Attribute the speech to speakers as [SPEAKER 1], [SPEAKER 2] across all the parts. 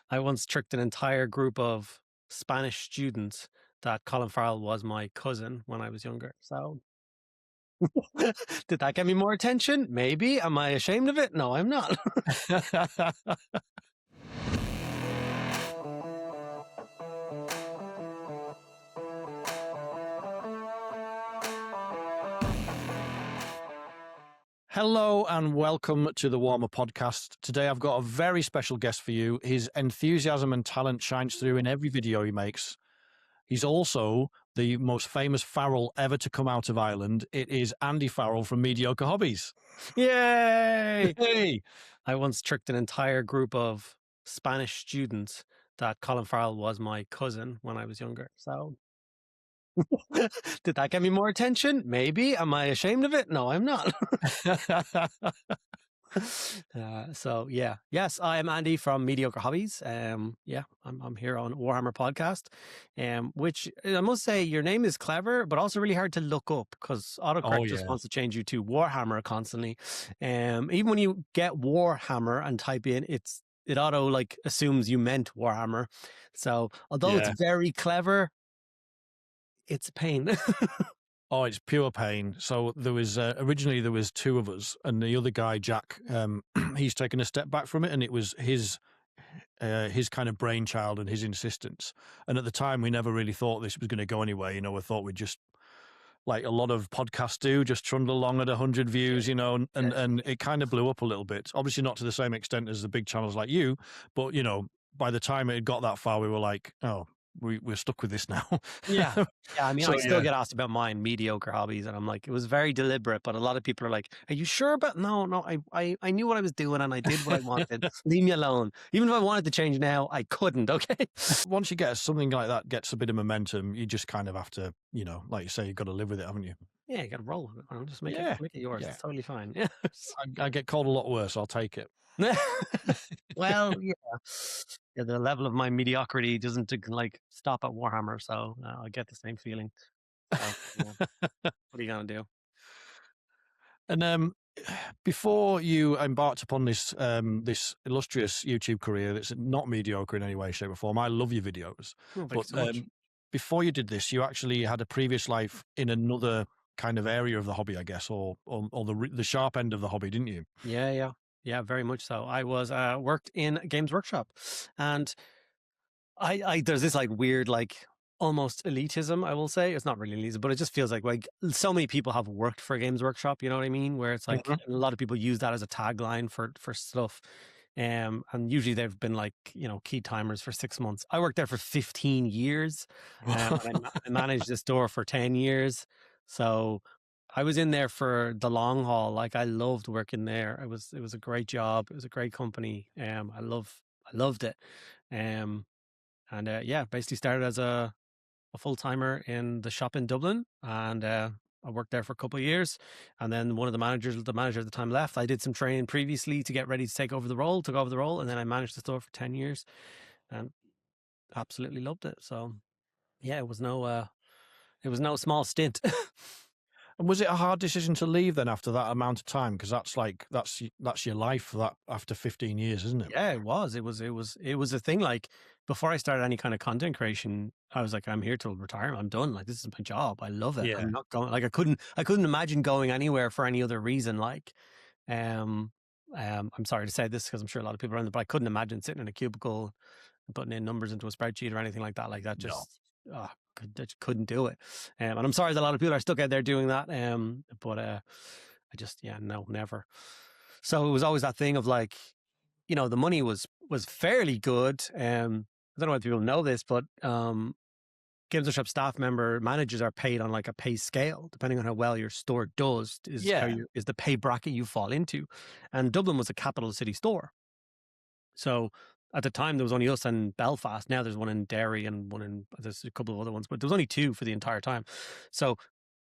[SPEAKER 1] I once tricked an entire group of Spanish students that Colin Farrell was my cousin when I was younger. So, did that get me more attention? Maybe. Am I ashamed of it? No, I'm not.
[SPEAKER 2] Hello and welcome to the Warhammer podcast. Today I've got a very special guest for you. His enthusiasm and talent shines through in every video he makes. He's also the most famous Farrell ever to come out of Ireland. It is Andy Farrell from Mediocre Hobbies.
[SPEAKER 1] Yay!
[SPEAKER 2] Hey!
[SPEAKER 1] I once tricked an entire group of Spanish students that Colin Farrell was my cousin when I was younger. So, did that get me more attention? Maybe. Am I ashamed of it? No, I'm not. Yes, I am Andy from Mediocre Hobbies. I'm here on Warhammer podcast, which I must say your name is clever, but also really hard to look up because autocorrect just wants to change you to Warhammer constantly. Even when you get Warhammer and type in, it auto like assumes you meant Warhammer. So although it's very clever, it's a pain.
[SPEAKER 2] Oh, it's pure pain. So there was originally there was two of us, and the other guy, Jack, he's taken a step back from it, and it was his kind of brainchild and his insistence. And at the time, we never really thought this was going to go anywhere. You know, we thought we'd just, like a lot of podcasts do, just trundle along at 100 views, you know, and it kind of blew up a little bit. Obviously not to the same extent as the big channels like you, but, you know, by the time it had got that far, we were like, oh, we're stuck with this now.
[SPEAKER 1] Yeah. I mean,
[SPEAKER 2] So,
[SPEAKER 1] I still get asked about mine, Mediocre Hobbies, and I'm like, it was very deliberate, but a lot of people are like, are you sure about? No, I knew what I was doing and I did what I wanted. Leave me alone. Even if I wanted to change now, I couldn't, okay?
[SPEAKER 2] once you get something like that gets a bit of momentum, you just kind of have to, you know, like you say, you've got to live with it, haven't you?
[SPEAKER 1] Yeah, you got to roll with it. Man. Just make
[SPEAKER 2] Yeah.
[SPEAKER 1] it yours.
[SPEAKER 2] Yeah.
[SPEAKER 1] It's totally fine. Yeah.
[SPEAKER 2] I get called a lot worse. I'll take it.
[SPEAKER 1] Well, yeah. Yeah, the level of my mediocrity doesn't like stop at Warhammer, so I get the same feeling. So, yeah. What are you gonna do?
[SPEAKER 2] And before you embarked upon this this illustrious YouTube career that's not mediocre in any way, shape, or form, I love your videos.
[SPEAKER 1] Oh, thank you
[SPEAKER 2] But
[SPEAKER 1] so much.
[SPEAKER 2] before you did this, you actually had a previous life in another kind of area of the hobby, I guess, or the sharp end of the hobby, didn't you?
[SPEAKER 1] Yeah, very much so. I was worked in a Games Workshop, and I there's this like weird like almost elitism. I will say it's not really elitism, but it just feels like so many people have worked for Games Workshop. You know what I mean? Where it's like
[SPEAKER 2] Mhm.
[SPEAKER 1] a lot of people use that as a tagline for stuff. And usually they've been like, you know, key timers for 6 months. I worked there for 15 years. I managed the store for 10 years. So I was in there for the long haul. Like I loved working there. It was a great job. It was a great company. I loved it. Um, Basically started as a full timer in the shop in Dublin, and I worked there for a couple of years. And then one of the manager at the time left. I did some training previously to get ready to took over the role, and then I managed the store for 10 years, and absolutely loved it. So yeah, it was no small stint.
[SPEAKER 2] And was it a hard decision to leave then after that amount of time? Because that's your life for that after 15 years, isn't it?
[SPEAKER 1] Yeah, it was. It was a thing. Like before I started any kind of content creation, I was like, I'm here till retirement. I'm done. Like this is my job. I love it.
[SPEAKER 2] Yeah.
[SPEAKER 1] I'm not going. Like I couldn't imagine going anywhere for any other reason. Like, um, I'm sorry to say this because I'm sure a lot of people are in there, but I couldn't imagine sitting in a cubicle and putting in numbers into a spreadsheet or anything like that. Like that
[SPEAKER 2] No.
[SPEAKER 1] just, I just couldn't do it. And I'm sorry that a lot of people are stuck out there doing that. But I just, yeah, no, never. So it was always that thing of like, you know, the money was fairly good. I don't know if people know this, but Games Workshop managers are paid on like a pay scale, depending on how well your store does,
[SPEAKER 2] Yeah.
[SPEAKER 1] is the pay bracket you fall into. And Dublin was a capital city store. So at the time there was only us and Belfast. Now there's one in Derry and there's a couple of other ones, but there was only two for the entire time. So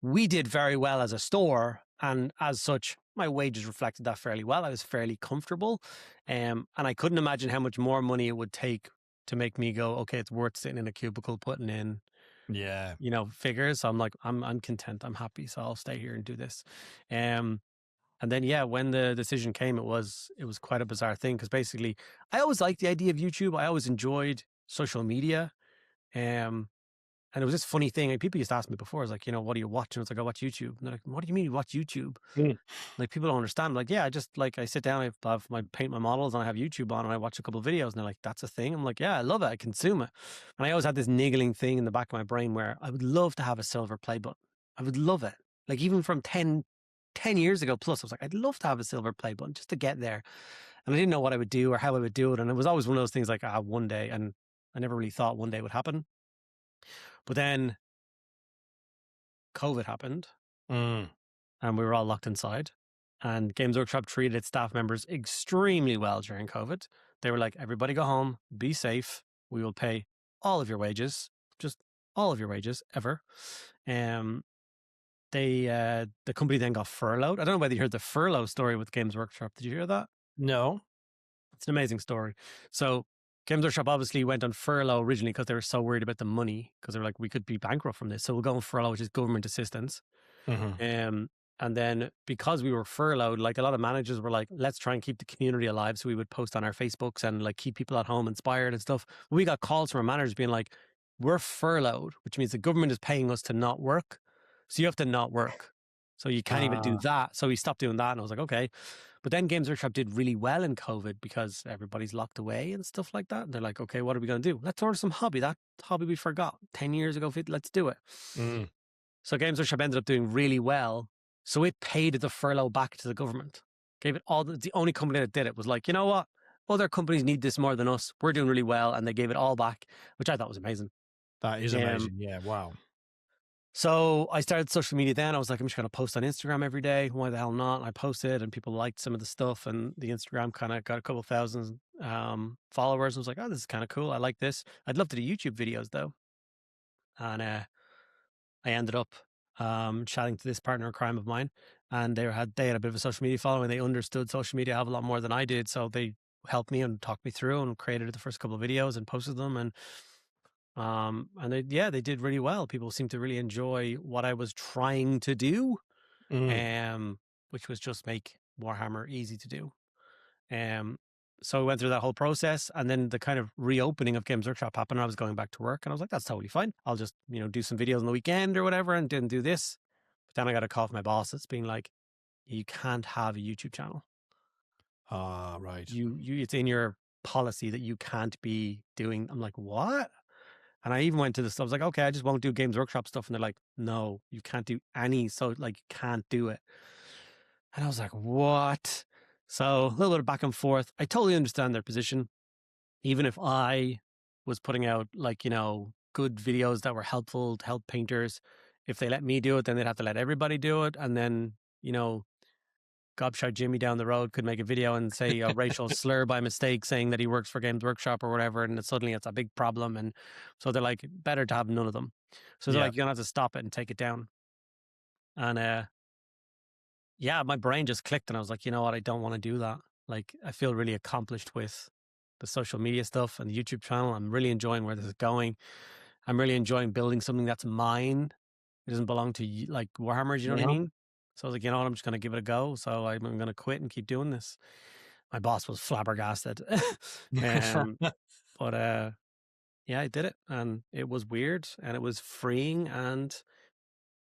[SPEAKER 1] we did very well as a store, and as such, my wages reflected that fairly well. I was fairly comfortable, and I couldn't imagine how much more money it would take to make me go, okay, it's worth sitting in a cubicle putting in,
[SPEAKER 2] Yeah.
[SPEAKER 1] you know, figures. So I'm like, I'm content, I'm happy, so I'll stay here and do this. And And then, yeah, when the decision came, it was quite a bizarre thing because basically, I always liked the idea of YouTube. I always enjoyed social media, um, and it was this funny thing. And people used to ask me before, I was like, what do you watch? And I was like, I watch YouTube. And they're like, what do you mean you watch YouTube?
[SPEAKER 2] Mm.
[SPEAKER 1] Like people don't understand. I'm like, yeah, I just like I sit down, I paint my models, and I have YouTube on, and I watch a couple of videos, and they're like, that's a thing. I'm like, yeah, I love it. I consume it, and I always had this niggling thing in the back of my brain where I would love to have a silver play button. I would love it. Like even from 10 years ago plus, I was like, I'd love to have a silver play button just to get there. And I didn't know what I would do or how I would do it. And it was always one of those things like, one day. And I never really thought one day would happen. But then COVID happened
[SPEAKER 2] Mm.
[SPEAKER 1] and we were all locked inside. And Games Workshop treated its staff members extremely well during COVID. They were like, everybody go home, be safe. We will pay all of your wages, just all of your wages ever. The company then got furloughed. I don't know whether you heard the furlough story with Games Workshop. Did you hear that?
[SPEAKER 2] No.
[SPEAKER 1] It's an amazing story. So Games Workshop obviously went on furlough originally because they were so worried about the money because they were like, we could be bankrupt from this. So we'll go on furlough, which is government assistance.
[SPEAKER 2] Mm-hmm.
[SPEAKER 1] And then because we were furloughed, like a lot of managers were like, let's try and keep the community alive. So we would post on our Facebooks and like keep people at home inspired and stuff. We got calls from our managers being like, we're furloughed, which means the government is paying us to not work. So you have to not work. So you can't even do that. So we stopped doing that. And I was like, okay. But then Games Workshop did really well in COVID because everybody's locked away and stuff like that. And they're like, okay, what are we going to do? Let's order some hobby. That hobby we forgot 10 years ago. Let's do it.
[SPEAKER 2] Mm.
[SPEAKER 1] So Games Workshop ended up doing really well. So it paid the furlough back to the government. Gave it all. The only company that did it was like, you know what? Other companies need this more than us. We're doing really well. And they gave it all back, which I thought was amazing.
[SPEAKER 2] That is amazing. Yeah. Wow.
[SPEAKER 1] So I started social media then. I was like, I'm just going to post on Instagram every day. Why the hell not? And I posted and people liked some of the stuff. And the Instagram kind of got a couple thousand followers. I was like, oh, this is kind of cool. I like this. I'd love to do YouTube videos though. And I ended up chatting to this partner in crime of mine. And they had a bit of a social media following. They understood social media a lot more than I did. So they helped me and talked me through and created the first couple of videos and posted them. And they did really well. People seemed to really enjoy what I was trying to do, which was just make Warhammer easy to do. So we went through that whole process, and then the kind of reopening of Games Workshop happened. I was going back to work, and I was like, "That's totally fine. I'll just do some videos on the weekend or whatever, and then do this." But then I got a call from my boss that's being like, "You can't have a YouTube channel.
[SPEAKER 2] Right.
[SPEAKER 1] It's in your policy that you can't be doing." I'm like, "What?" And I even went to this, I was like, okay, I just won't do Games Workshop stuff. And they're like, no, you can't do any. So like, you can't do it. And I was like, what? So a little bit of back and forth. I totally understand their position. Even if I was putting out like, good videos that were helpful to help painters, if they let me do it, then they'd have to let everybody do it. And then, Gobshite Jimmy down the road could make a video and say a racial slur by mistake saying that he works for Games Workshop or whatever, and suddenly it's a big problem. And so they're like, better to have none of them. So they're like, you're gonna have to stop it and take it down. And my brain just clicked and I was like, you know what, I don't want to do that. Like I feel really accomplished with the social media stuff and the YouTube channel. I'm really enjoying where this is going. I'm really enjoying building something that's mine. It doesn't belong to you, like Warhammer, you know what I mean? So I was like, you know what, I'm just going to give it a go. So I'm going to quit and keep doing this. My boss was flabbergasted. But I did it, and it was weird and it was freeing. And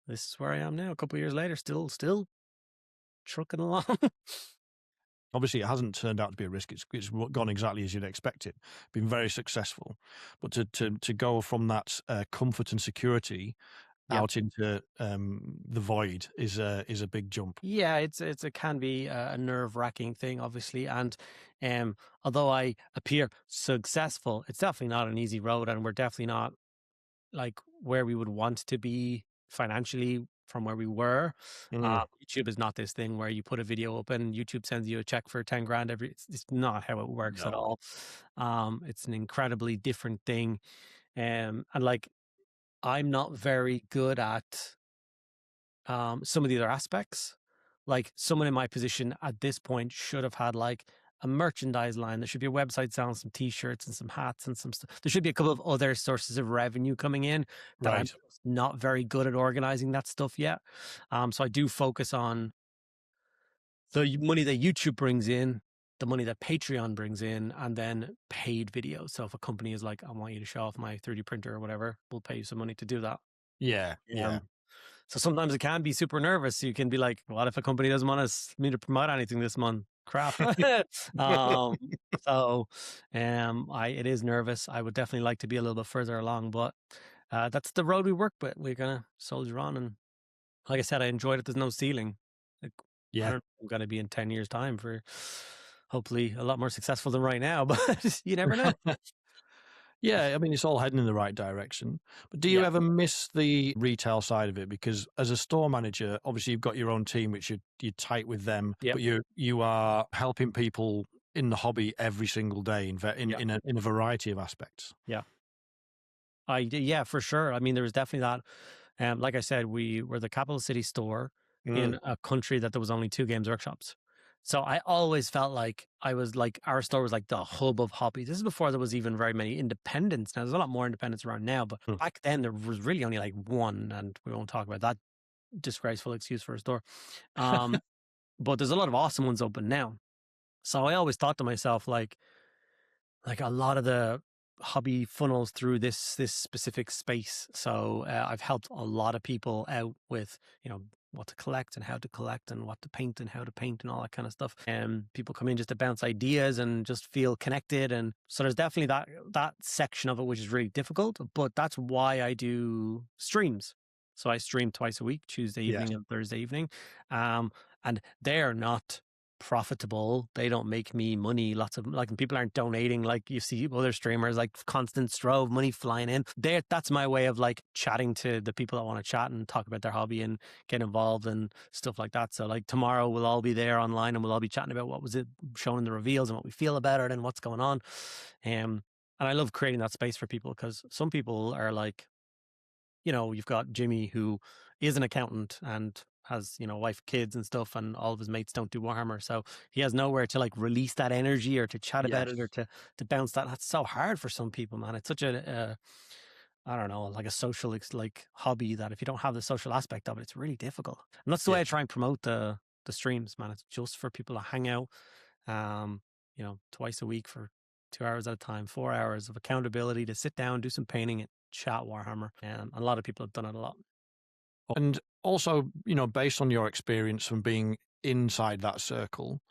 [SPEAKER 1] this is where I am now, a couple of years later, still trucking along.
[SPEAKER 2] Obviously, it hasn't turned out to be a risk. It's gone exactly as you'd expect it. Been very successful, but to go from that comfort and security out into the void is a big jump.
[SPEAKER 1] Yeah, it can be a nerve-wracking thing, obviously, and although I appear successful, it's definitely not an easy road, and we're definitely not like where we would want to be financially from where we were. YouTube is not this thing where you put a video up and YouTube sends you a check for 10 grand it's not how it works at all. It's an incredibly different thing. And like, I'm not very good at some of the other aspects. Like someone in my position at this point should have had like a merchandise line. There should be a website selling some t-shirts and some hats and some stuff. There should be a couple of other sources of revenue coming in that I'm not very good at organizing that stuff yet. So I do focus on the money that YouTube brings in, the money that Patreon brings in, and then paid videos. So if a company is like, I want you to show off my 3D printer or whatever, we'll pay you some money to do that.
[SPEAKER 2] Yeah, yeah.
[SPEAKER 1] So sometimes it can be super nervous. You can be like, what if a company doesn't want me to promote anything this month? Crap. um, so it is nervous. I would definitely like to be a little bit further along, but that's the road we work with. We're gonna soldier on, and like I said, I enjoyed it. There's no ceiling. Like, I
[SPEAKER 2] Yeah.
[SPEAKER 1] don't know, I'm gonna be in 10 years' time for hopefully a lot more successful than right now, but you never know.
[SPEAKER 2] Yeah, I mean, it's all heading in the right direction. But do you
[SPEAKER 1] Yeah.
[SPEAKER 2] ever miss the retail side of it? Because as a store manager, obviously you've got your own team, which you're tight with them,
[SPEAKER 1] Yep.
[SPEAKER 2] but you are helping people in the hobby every single day
[SPEAKER 1] Yeah.
[SPEAKER 2] in a variety of aspects.
[SPEAKER 1] Yeah. Yeah, for sure. I mean, there was definitely that. Like I said, we were the capital city store
[SPEAKER 2] Mm.
[SPEAKER 1] in a country that there was only two games workshops. So I always felt like I was like, our store was like the hub of hobbies. This is before there was even very many independents. Now there's a lot more independents around now, but
[SPEAKER 2] Hmm.
[SPEAKER 1] back then there was really only like one, and we won't talk about that disgraceful excuse for a store. Um, but there's a lot of awesome ones open now. So I always thought to myself, like a lot of the hobby funnels through this specific space. So I've helped a lot of people out with what to collect and how to collect and what to paint and how to paint and all that kind of stuff. And people come in just to bounce ideas and just feel connected. And so there's definitely that section of it which is really difficult. But that's why I do streams. So I stream twice a week, Tuesday
[SPEAKER 2] Yeah.
[SPEAKER 1] evening and Thursday evening, and they're not profitable. They don't make me money. Lots of like people aren't donating like you see other streamers, like constant strove money flying in. That's my way of like chatting to the people that want to chat and talk about their hobby and get involved and stuff like that. So like tomorrow we'll all be there online and we'll all be chatting about what was it shown in the reveals and what we feel about it and what's going on. And I love creating that space for people because some people are like, you've got Jimmy who is an accountant and has, wife, kids and stuff, and all of his mates don't do Warhammer. So he has nowhere to like release that energy or to chat about
[SPEAKER 2] Yes.
[SPEAKER 1] it or to bounce that. That's so hard for some people, man. It's such I don't know, like a social like hobby that if you don't have the social aspect of it, it's really difficult. And that's the
[SPEAKER 2] Yeah.
[SPEAKER 1] way I try and promote the streams, man. It's just for people to hang out, um, twice a week for 2 hours at a time, 4 hours of accountability to sit down, do some painting and chat Warhammer. And a lot of people have done it a lot.
[SPEAKER 2] And also, based on your experience from being inside that circle,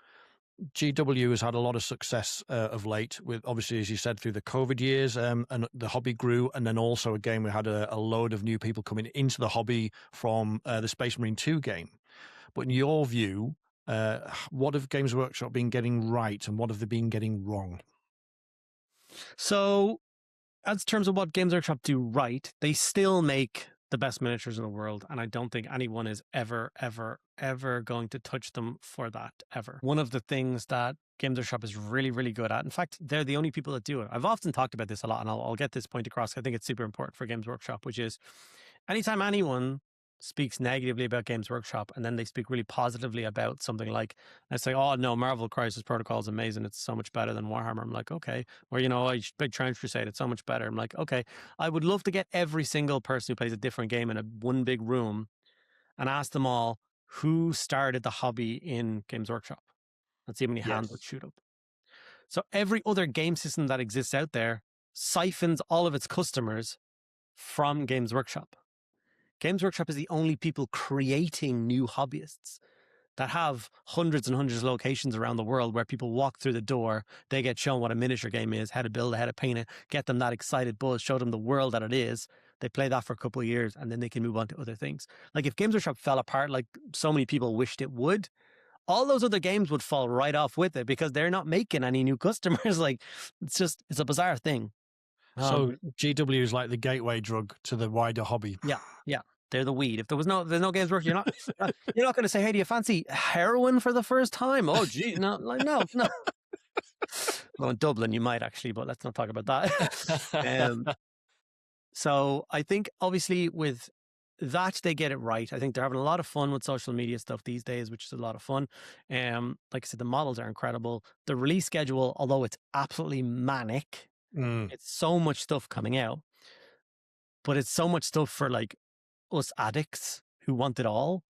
[SPEAKER 2] GW has had a lot of success of late with, obviously, as you said, through the COVID years, and the hobby grew. And then also, again, we had a load of new people coming into the hobby from the Space Marine 2 game. But in your view, what have Games Workshop been getting right and what have they been getting wrong?
[SPEAKER 1] So, as terms of what Games Workshop do right, they still make the best miniatures in the world, and I don't think anyone is ever, ever, ever going to touch them for that, ever. One of the things that Games Workshop is really, really good at, in fact, they're the only people that do it. I've often talked about this a lot, and I'll get this point across. I think it's super important for Games Workshop, which is anytime anyone speaks negatively about Games Workshop and then they speak really positively about something like, I say, oh no, Marvel Crisis Protocol is amazing. It's so much better than Warhammer. I'm like, okay. Or, big Trench Crusade, it's so much better. I'm like, okay. I would love to get every single person who plays a different game in one big room and ask them all who started the hobby in Games Workshop and see how many hands would
[SPEAKER 2] Yes.
[SPEAKER 1] shoot up. So every other game system that exists out there siphons all of its customers from Games Workshop. Games Workshop is the only people creating new hobbyists that have hundreds and hundreds of locations around the world where people walk through the door, they get shown what a miniature game is, how to build it, how to paint it, get them that excited buzz, show them the world that it is. They play that for a couple of years and then they can move on to other things. Like if Games Workshop fell apart like so many people wished it would, all those other games would fall right off with it because they're not making any new customers. Like it's a bizarre thing.
[SPEAKER 2] So GW is like the gateway drug to the wider hobby.
[SPEAKER 1] Yeah, yeah. They're the weed. If there's no Games Workshop, you're not going to say, "Hey, do you fancy heroin for the first time?" Oh, gee, no, like no. Well, in Dublin, you might actually, but let's not talk about that. So I think obviously with that they get it right. I think they're having a lot of fun with social media stuff these days, which is a lot of fun. Like I said, the models are incredible. The release schedule, although it's absolutely manic, it's so much stuff coming out, but it's so much stuff for like us addicts who want it all.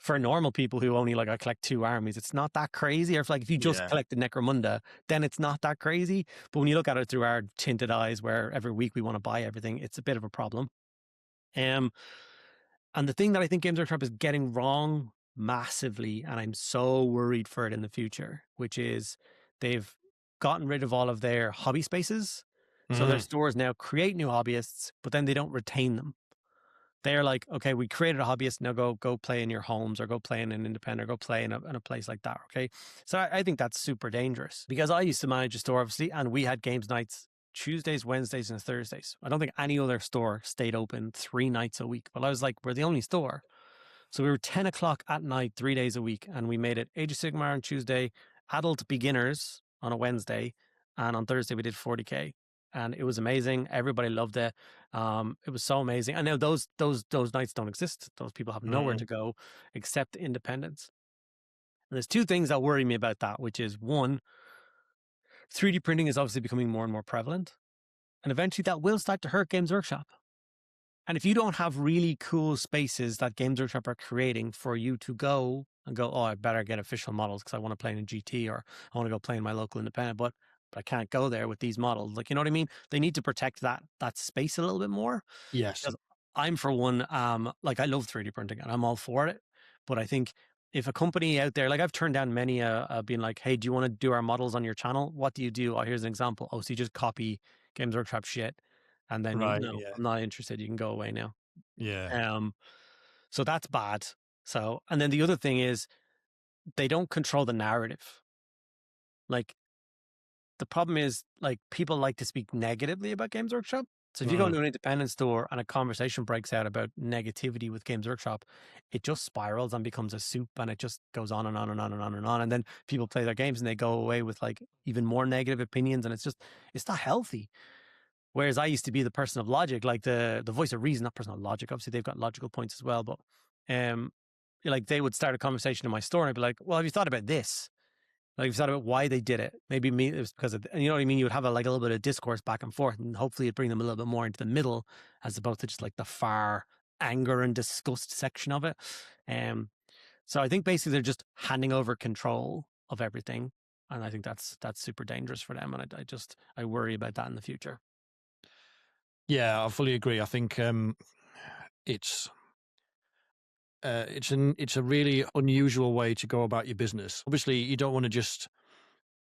[SPEAKER 1] for normal people who only like I collect 2 armies, it's not that crazy. Or if you just
[SPEAKER 2] Yeah.
[SPEAKER 1] collect the Necromunda, then it's not that crazy. But when you look at it through our tinted eyes, where every week we want to buy everything, it's a bit of a problem. Um, and the thing that I think Games Workshop is getting wrong massively, and I'm so worried for it in the future, which is they've gotten rid of all of their hobby spaces. So their
[SPEAKER 2] Mm.
[SPEAKER 1] stores now create new hobbyists, but then they don't retain them. They're like, okay, we created a hobbyist. Now go play in your homes, or go play in an independent, or go play in a place like that. Okay. So I think that's super dangerous, because I used to manage a store, obviously, and we had games nights Tuesdays, Wednesdays, and Thursdays. I don't think any other store stayed open 3 nights a week. But I was like, we're the only store. So we were 10 o'clock at night, 3 days a week. And we made it Age of Sigmar on Tuesday, adult beginners on a Wednesday. And on Thursday, we did 40K. And it was amazing. Everybody loved it. It was so amazing. And now those nights don't exist. Those people have nowhere
[SPEAKER 2] Mm.
[SPEAKER 1] to go except independence. And there's 2 things that worry me about that, which is, one, 3D printing is obviously becoming more and more prevalent. And eventually that will start to hurt Games Workshop. And if you don't have really cool spaces that Games Workshop are creating for you to go and go, oh, I better get official models because I want to play in a GT, or I want to go play in my local independent, but I can't go there with these models. Like, you know what I mean? They need to protect that space a little bit more.
[SPEAKER 2] Yes.
[SPEAKER 1] Because I'm, for one, like, I love 3D printing and I'm all for it. But I think if a company out there, like, I've turned down many being like, hey, do you want to do our models on your channel? What do you do? Oh, here's an example. Oh, so you just copy Games Workshop shit. And then
[SPEAKER 2] Right.
[SPEAKER 1] no,
[SPEAKER 2] Yeah.
[SPEAKER 1] I'm not interested. You can go away now.
[SPEAKER 2] Yeah.
[SPEAKER 1] Um, so that's bad. So, and then the other thing is, they don't control the narrative. Like, the problem is, like, people like to speak negatively about Games Workshop. So if you go
[SPEAKER 2] Mm.
[SPEAKER 1] into an independent store and a conversation breaks out about negativity with Games Workshop, it just spirals and becomes a soup, and it just goes on and on and on and on and on. And then people play their games and they go away with like even more negative opinions, and it's not healthy. Whereas I used to be the person of logic, like the voice of reason, not person of logic. Obviously, they've got logical points as well, but um, like, they would start a conversation in my store, and I'd be like, "Well, have you thought about this? Like, have you thought about why they did it? Maybe it was because of, and you know what I mean? You would have like a little bit of discourse back and forth, and hopefully it'd bring them a little bit more into the middle, as opposed to just like the far anger and disgust section of it. Um, so I think basically they're just handing over control of everything, and I think that's super dangerous for them, and I worry about that in the future.
[SPEAKER 2] Yeah, I fully agree. I think it's it's a really unusual way to go about your business. Obviously, you don't want to just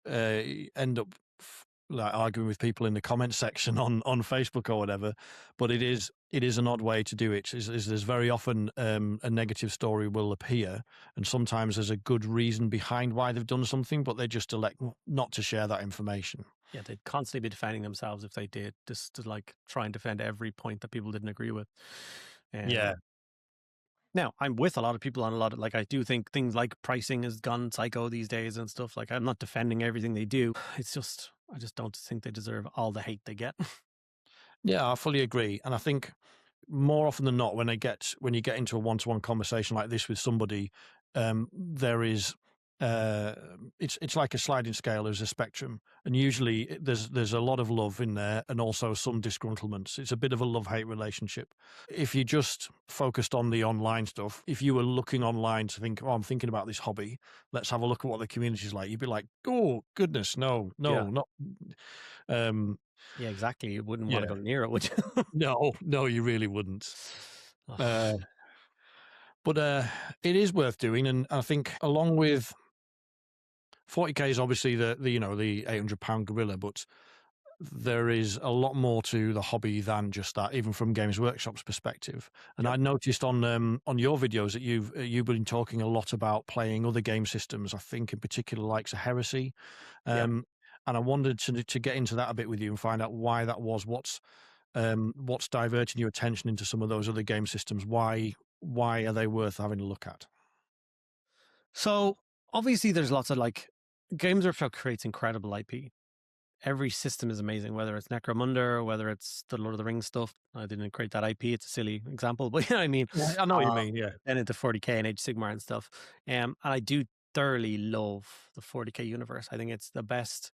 [SPEAKER 2] uh, end up like arguing with people in the comment section on Facebook or whatever. But it is an odd way to do it. There's very often a negative story will appear, and sometimes there's a good reason behind why they've done something, but they just elect not to share that information.
[SPEAKER 1] Yeah, they'd constantly be defending themselves if they did, just to like try and defend every point that people didn't agree with.
[SPEAKER 2] Yeah,
[SPEAKER 1] Um, Now, I'm with a lot of people on a lot of, like, I do think things like pricing has gone psycho these days and stuff. Like, I'm not defending everything they do. It's just, I just don't think they deserve all the hate they get.
[SPEAKER 2] yeah, I fully agree, and I think more often than not, when you get into a one-to-one conversation like this with somebody, there is it's like a sliding scale. There's a spectrum, and usually there's a lot of love in there, and also some disgruntlements. It's a bit of a love-hate relationship. If you just focused on the online stuff, if you were looking online to think, oh, I'm thinking about this hobby, let's have a look at what the community is like, you'd be like, oh goodness, no,
[SPEAKER 1] Yeah.
[SPEAKER 2] no, not. Um,
[SPEAKER 1] Yeah, exactly. You wouldn't want to
[SPEAKER 2] yeah,
[SPEAKER 1] go near it, would you?
[SPEAKER 2] no, no, you really wouldn't.
[SPEAKER 1] Ugh.
[SPEAKER 2] Uh, But it is worth doing, and I think along with 40K is obviously the £800 gorilla, but there is a lot more to the hobby than just that, even from Games Workshop's perspective. And
[SPEAKER 1] Yep.
[SPEAKER 2] I noticed on your videos that you've been talking a lot about playing other game systems. I think in particular likes of Heresy,
[SPEAKER 1] Yep.
[SPEAKER 2] um, and I wanted to get into that a bit with you and find out why that was. What's diverting your attention into some of those other game systems? Why are they worth having a look at?
[SPEAKER 1] So obviously, there's lots of, like, Games Workshop creates incredible IP. Every system is amazing, whether it's Necromunda or whether it's the Lord of the Rings stuff. I didn't create that IP. It's a silly example, but you know what I mean.
[SPEAKER 2] Yeah, I know what you
[SPEAKER 1] Uh,
[SPEAKER 2] mean, yeah.
[SPEAKER 1] then into 40K and Age of Sigmar and stuff. And I do thoroughly love the 40K universe. I think it's the best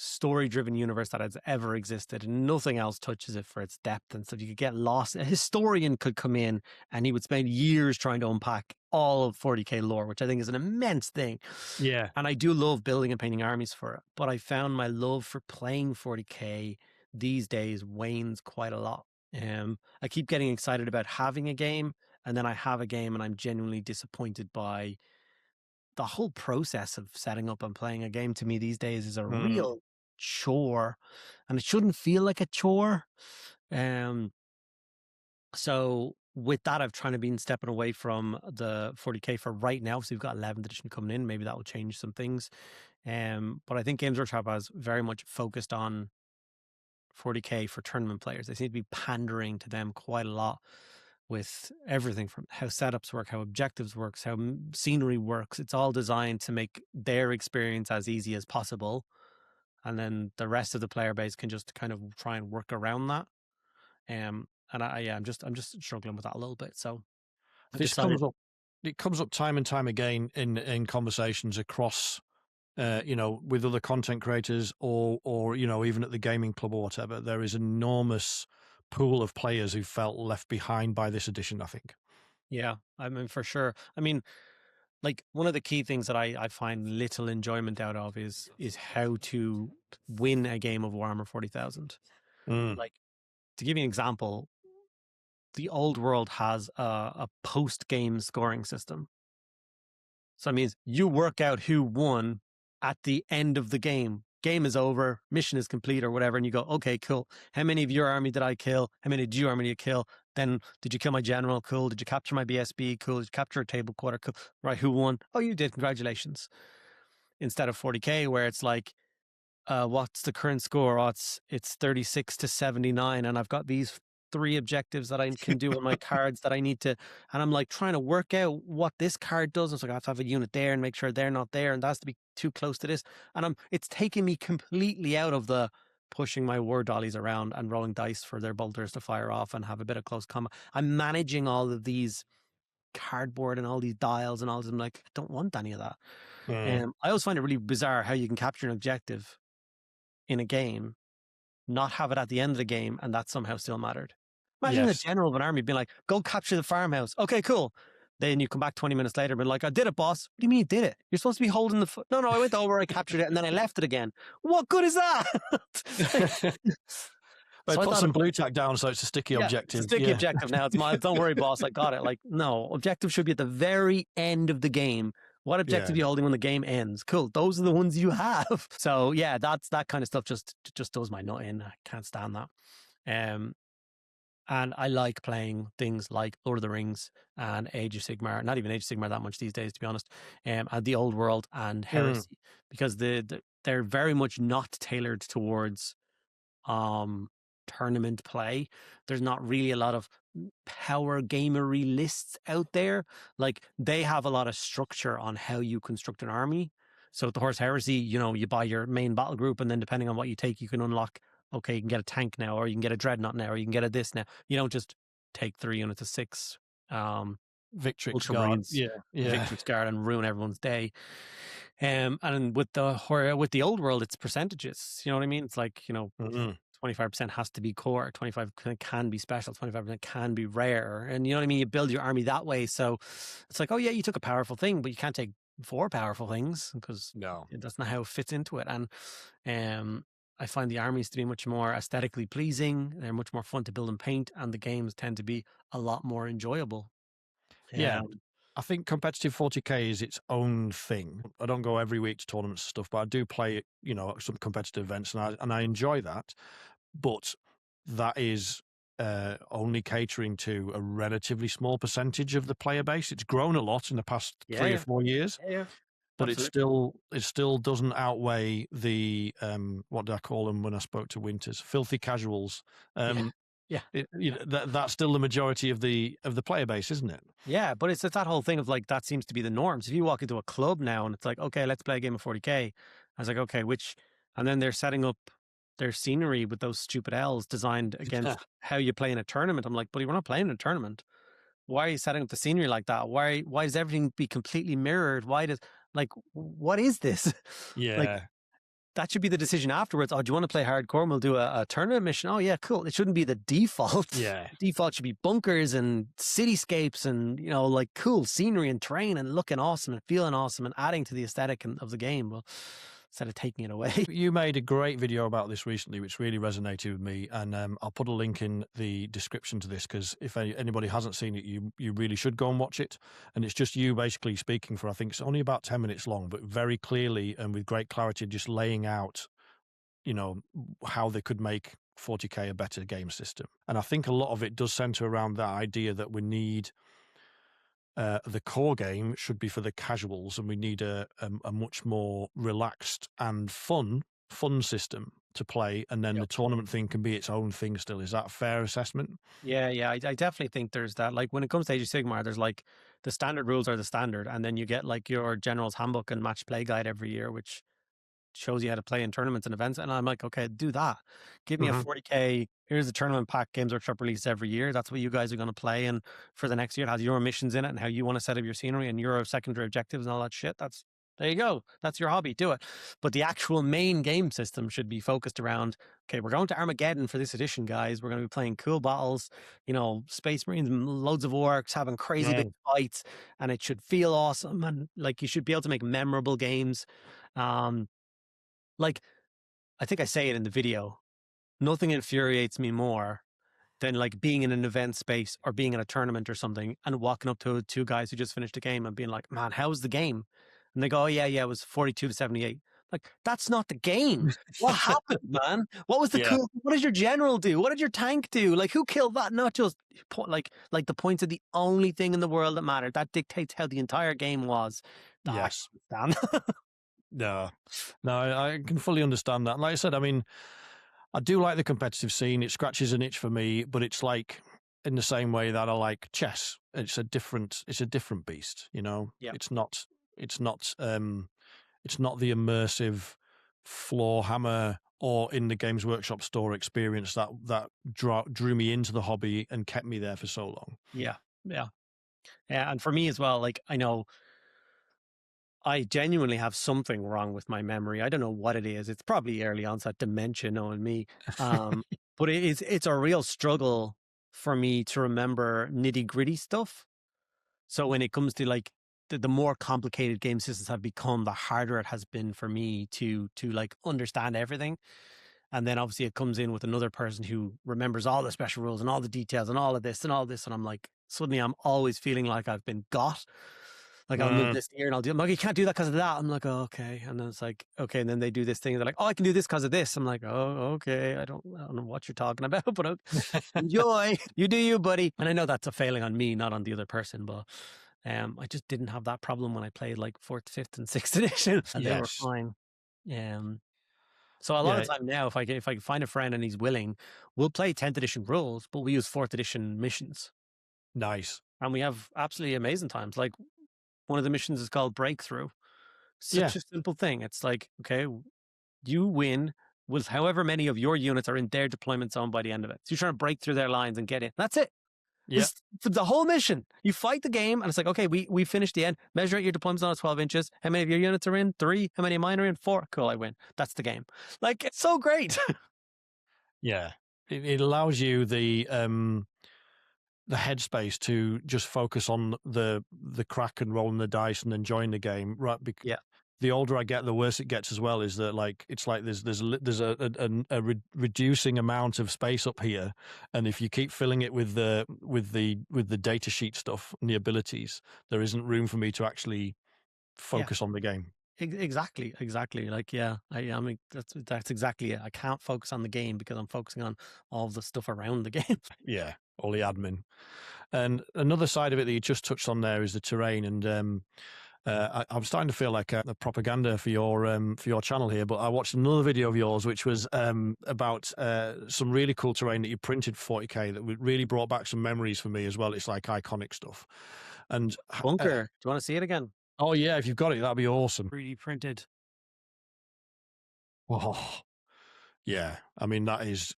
[SPEAKER 1] story-driven universe that has ever existed, and nothing else touches it for its depth and stuff. You could get lost. A historian could come in and he would spend years trying to unpack all of 40k lore, which I think is an immense thing.
[SPEAKER 2] Yeah.
[SPEAKER 1] And I do love building and painting armies for it, but I found my love for playing 40k these days wanes quite a lot. I keep getting excited about having a game, and then I have a game and I'm genuinely disappointed by the whole process of setting up and playing a game. To me these days is a
[SPEAKER 2] Mm.
[SPEAKER 1] real chore, and it shouldn't feel like a chore. So with that, I've trying to been stepping away from the 40k for right now. So we've got 11th edition coming in. Maybe that will change some things. But I think Games Workshop has very much focused on 40k for tournament players. They seem to be pandering to them quite a lot with everything from how setups work, how objectives works, how scenery works. It's all designed to make their experience as easy as possible, and then the rest of the player base can just kind of try and work around that. And I'm just struggling with that a little bit. So I've
[SPEAKER 2] This
[SPEAKER 1] decided,
[SPEAKER 2] comes up. It comes up time and time again in conversations across, with other content creators or even at the gaming club or whatever. There is enormous pool of players who felt left behind by this edition, I think.
[SPEAKER 1] yeah, I mean, for sure. I mean, like one of the key things that I find little enjoyment out of is how to win a game of Warhammer 40,000.
[SPEAKER 2] Mm.
[SPEAKER 1] Like, to give you an example, the old world has a post game scoring system. So it means you work out who won at the end of the game. Game is over, mission is complete or whatever, and you go, okay, cool. How many of your army did I kill? How many did your army kill? Then did you kill my general? Cool. Did you capture my BSB? Cool. Did you capture a table quarter? Cool. Right, who won? Oh, you did. Congratulations. Instead of 40k, where it's like, what's the current score? Oh, it's 36-79, and I've got these 3 objectives that I can do on my cards that I need to, and I'm like trying to work out what this card does. It's like I have to have a unit there and make sure they're not there, and that has to be too close to this. And it's taking me completely out of the pushing my war dollies around and rolling dice for their bolters to fire off and have a bit of close combat. I'm managing all of these cardboard and all these dials and all this. I'm like, I don't want any of that.
[SPEAKER 2] Mm.
[SPEAKER 1] I always find it really bizarre how you can capture an objective in a game, not have it at the end of the game, and that somehow still mattered. Imagine the
[SPEAKER 2] Yes.
[SPEAKER 1] general of an army being like, go capture the farmhouse. Okay, cool. Then you come back 20 minutes later and be like, I did it, boss. What do you mean you did it? You're supposed to be holding the no, I went over, I captured it, and then I left it again. What good is that?
[SPEAKER 2] They
[SPEAKER 1] So I
[SPEAKER 2] put
[SPEAKER 1] thought,
[SPEAKER 2] some blue tack down, so it's a sticky
[SPEAKER 1] yeah, it's a
[SPEAKER 2] objective.
[SPEAKER 1] sticky
[SPEAKER 2] Yeah.
[SPEAKER 1] objective now. It's mine. Don't worry, boss. I got it. Like, no, objective should be at the very end of the game. What objective
[SPEAKER 2] Yeah.
[SPEAKER 1] are you holding when the game ends? Cool. Those are the ones you have. So yeah, that kind of stuff just does my nut in. I can't stand that. And I like playing things like Lord of the Rings and Age of Sigmar, not even Age of Sigmar that much these days, to be honest, and the Old World and Heresy, because they're very much not tailored towards tournament play. There's not really a lot of power gamery lists out there. Like, they have a lot of structure on how you construct an army. So at the Horse Heresy, you buy your main battle group, and then depending on what you take, you can unlock, okay, you can get a tank now, or you can get a dreadnought now, or you can get a this now. You don't just take 3 units of 6
[SPEAKER 2] Victrix Guard.
[SPEAKER 1] Ultramarines,
[SPEAKER 2] Yeah.
[SPEAKER 1] Victrix Guard, and ruin everyone's day. And with the Old World, it's percentages. You know what I mean? It's like,
[SPEAKER 2] Mm.
[SPEAKER 1] 25% has to be core, 25% can be special, 25% can be rare. And you know what I mean? You build your army that way. So it's like, oh yeah, you took a powerful thing, but you can't take 4 powerful things because
[SPEAKER 2] No.
[SPEAKER 1] that's not how it fits into it. And I find the armies to be much more aesthetically pleasing. They're much more fun to build and paint, and the games tend to be a lot more enjoyable.
[SPEAKER 2] Yeah. I think competitive 40k is its own thing. I don't go every week to tournaments and stuff, but I do play, some competitive events, and I enjoy that. But that is only catering to a relatively small percentage of the player base. It's grown a lot in the past 3 or 4 years,
[SPEAKER 1] Yeah.
[SPEAKER 2] but it still doesn't outweigh the what did I call them when I spoke to Winters? Filthy casuals.
[SPEAKER 1] Yeah.
[SPEAKER 2] That's still the majority of the player base, isn't it?
[SPEAKER 1] Yeah, but it's that whole thing of like, that seems to be the norms. If you walk into a club now and it's like, okay, let's play a game of 40k, I was like, okay, and then they're setting up their scenery with those stupid L's designed against how you play in a tournament. I'm like, buddy, we're not playing in a tournament. Why are you setting up the scenery like that? Why does everything be completely mirrored? What is this?
[SPEAKER 2] Yeah.
[SPEAKER 1] Like, that should be the decision afterwards. Oh, do you want to play hardcore? And we'll do a tournament mission. Oh yeah, cool. It shouldn't be the default.
[SPEAKER 2] Yeah.
[SPEAKER 1] Default should be bunkers and cityscapes and, you know, like cool scenery and terrain and looking awesome and feeling awesome and adding to the aesthetic of the game. Well, instead of taking it away.
[SPEAKER 2] You made a great video about this recently, which really resonated with me, and I'll put a link in the description to this, because if anybody hasn't seen it, you really should go and watch it. And it's just you basically speaking for, I think it's only about 10 minutes long, but very clearly and with great clarity, just laying out, you know, how they could make 40K a better game system. And I think a lot of it does center around that idea that we need the core game should be for the casuals, and we need a much more relaxed and fun system to play, and then the tournament thing can be its own thing still. Is that a fair assessment?
[SPEAKER 1] Yeah, I definitely think there's that. Like when it comes to Age of Sigmar, there's like the standard rules are the standard, and then you get like your General's Handbook and Match Play Guide every year, which shows you how to play in tournaments and events. And I'm like, okay, do that. Give me a 40K. Here's the tournament pack Games Workshop releases every year. That's what you guys are going to play. And for the next year, it has your missions in it and how you want to set up your scenery and your secondary objectives and all that shit. There you go. That's your hobby. Do it. But the actual main game system should be focused around, okay, we're going to Armageddon for this edition, guys. We're going to be playing cool battles, you know, Space Marines, loads of orcs, having crazy big fights, and it should feel awesome. And like, you should be able to make memorable games. Like, I think I say it in the video, nothing infuriates me more than like being in an event space or being in a tournament or something and walking up to two guys who just finished a game and being like, man, how's the game? And they go, oh, yeah, it was 42-78. Like, that's not the game. What happened, man? What was the cool? What did your general do? What did your tank do? Like, who killed that? Not just like the points are the only thing in the world that mattered. That dictates how the entire game was.
[SPEAKER 2] Yes. No, I can fully understand that. Like I said, I mean, I do like the competitive scene. It scratches an itch for me, but it's like in the same way that I like chess. It's a different beast, you know.
[SPEAKER 1] Yeah.
[SPEAKER 2] It's not the immersive floor hammer or in the Games Workshop store experience that drew me into the hobby and kept me there for so long.
[SPEAKER 1] Yeah. And for me as well, like, I know I genuinely have something wrong with my memory. I don't know what it is. It's probably early onset dementia, knowing me. But it's a real struggle for me to remember nitty gritty stuff. So when it comes to like the more complicated game systems have become, the harder it has been for me to like understand everything. And then obviously it comes in with another person who remembers all the special rules and all the details and all of this and all this. And I'm like, suddenly I'm always feeling like I've been got. Like, I'll move this here and I'll do it. I'm like, you can't do that because of that. I'm like, oh, okay. And then it's like, okay. And then they do this thing. They're like, oh, I can do this because of this. I'm like, oh, okay. I don't know what you're talking about, but okay. Enjoy. You do you, buddy. And I know that's a failing on me, not on the other person, but I just didn't have that problem when I played like 4th, 5th, and 6th edition, and they were fine. So a lot of time now, if I can find a friend and he's willing, we'll play 10th edition rules, but we use 4th edition missions.
[SPEAKER 2] Nice.
[SPEAKER 1] And we have absolutely amazing times. Like, one of the missions is called Breakthrough. Such a simple thing. It's like, okay, you win with however many of your units are in their deployment zone by the end of it. So you're trying to break through their lines and get in. That's it. Yeah. The whole mission. You fight the game and it's like, okay, we finished the end. Measure out your deployment zone at 12 inches. How many of your units are in? 3. How many of mine are in? 4. Cool, I win. That's the game. Like, it's so great.
[SPEAKER 2] Yeah. It allows you the headspace to just focus on the crack and rolling the dice and enjoying the game, right? The older I get, the worse it gets as well. Is that like it's like there's a reducing amount of space up here, and if you keep filling it with the data sheet stuff and the abilities, there isn't room for me to actually focus on the game.
[SPEAKER 1] Exactly. Like, I mean, that's exactly it. I can't focus on the game because I'm focusing on all the stuff around the game.
[SPEAKER 2] Yeah, all the admin. And another side of it that you just touched on there is the terrain. And I'm starting to feel like a propaganda for your channel here. But I watched another video of yours, which was about some really cool terrain that you printed for 40K that really brought back some memories for me as well. It's like iconic stuff. And
[SPEAKER 1] Bunker. Do you want to see it again?
[SPEAKER 2] Oh, yeah, if you've got it, that'd be awesome.
[SPEAKER 1] 3D printed.
[SPEAKER 2] Oh, yeah. I mean, that is,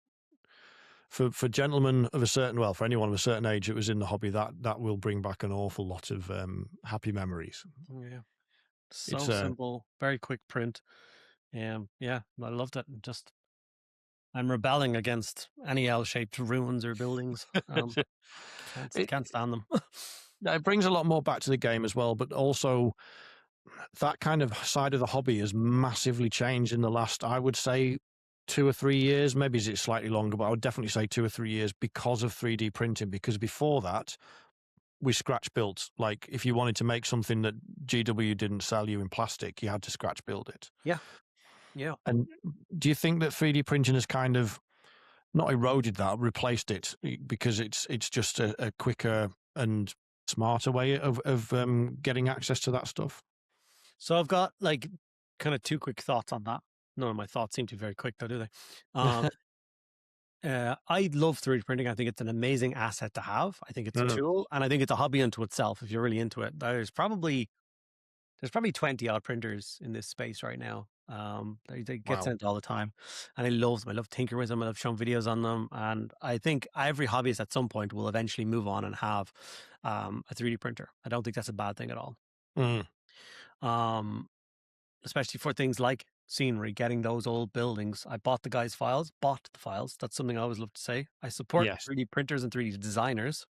[SPEAKER 2] for gentlemen of a certain, well, for anyone of a certain age that was in the hobby, that will bring back an awful lot of happy memories.
[SPEAKER 1] Yeah. So simple, very quick print. Yeah, I loved it. Just I'm rebelling against any L-shaped ruins or buildings. Can't
[SPEAKER 2] it,
[SPEAKER 1] can't stand them.
[SPEAKER 2] it brings a lot more back to the game as well, but also that kind of side of the hobby has massively changed in the last, I would say, 2 or 3 years. Maybe it's slightly longer, but I would definitely say 2 or 3 years because of 3D printing. Because before that, we scratch built. Like if you wanted to make something that GW didn't sell you in plastic, you had to scratch build it.
[SPEAKER 1] Yeah, yeah.
[SPEAKER 2] And do you think that 3D printing has kind of not eroded that, replaced it because it's just a quicker and smarter way of getting access to that stuff?
[SPEAKER 1] So I've got like kind of two quick thoughts on that. None of my thoughts seem to be very quick though, do they? Um, I love 3D printing. I think it's an amazing asset to have. I think it's a
[SPEAKER 2] Mm.
[SPEAKER 1] tool, and I think it's a hobby unto itself. If you're really into it, there's probably 20 odd printers in this space right now. They get
[SPEAKER 2] Wow.
[SPEAKER 1] sent all the time, and I love them. I love tinkering with them. I love showing videos on them, and I think every hobbyist at some point will eventually move on and have a 3D printer. I don't think that's a bad thing at all.
[SPEAKER 2] Mm.
[SPEAKER 1] Um, Especially for things like scenery, getting those old buildings. I bought the guy's files, bought the files. That's something I always love to say. I support
[SPEAKER 2] Yes.
[SPEAKER 1] 3D printers and 3D designers.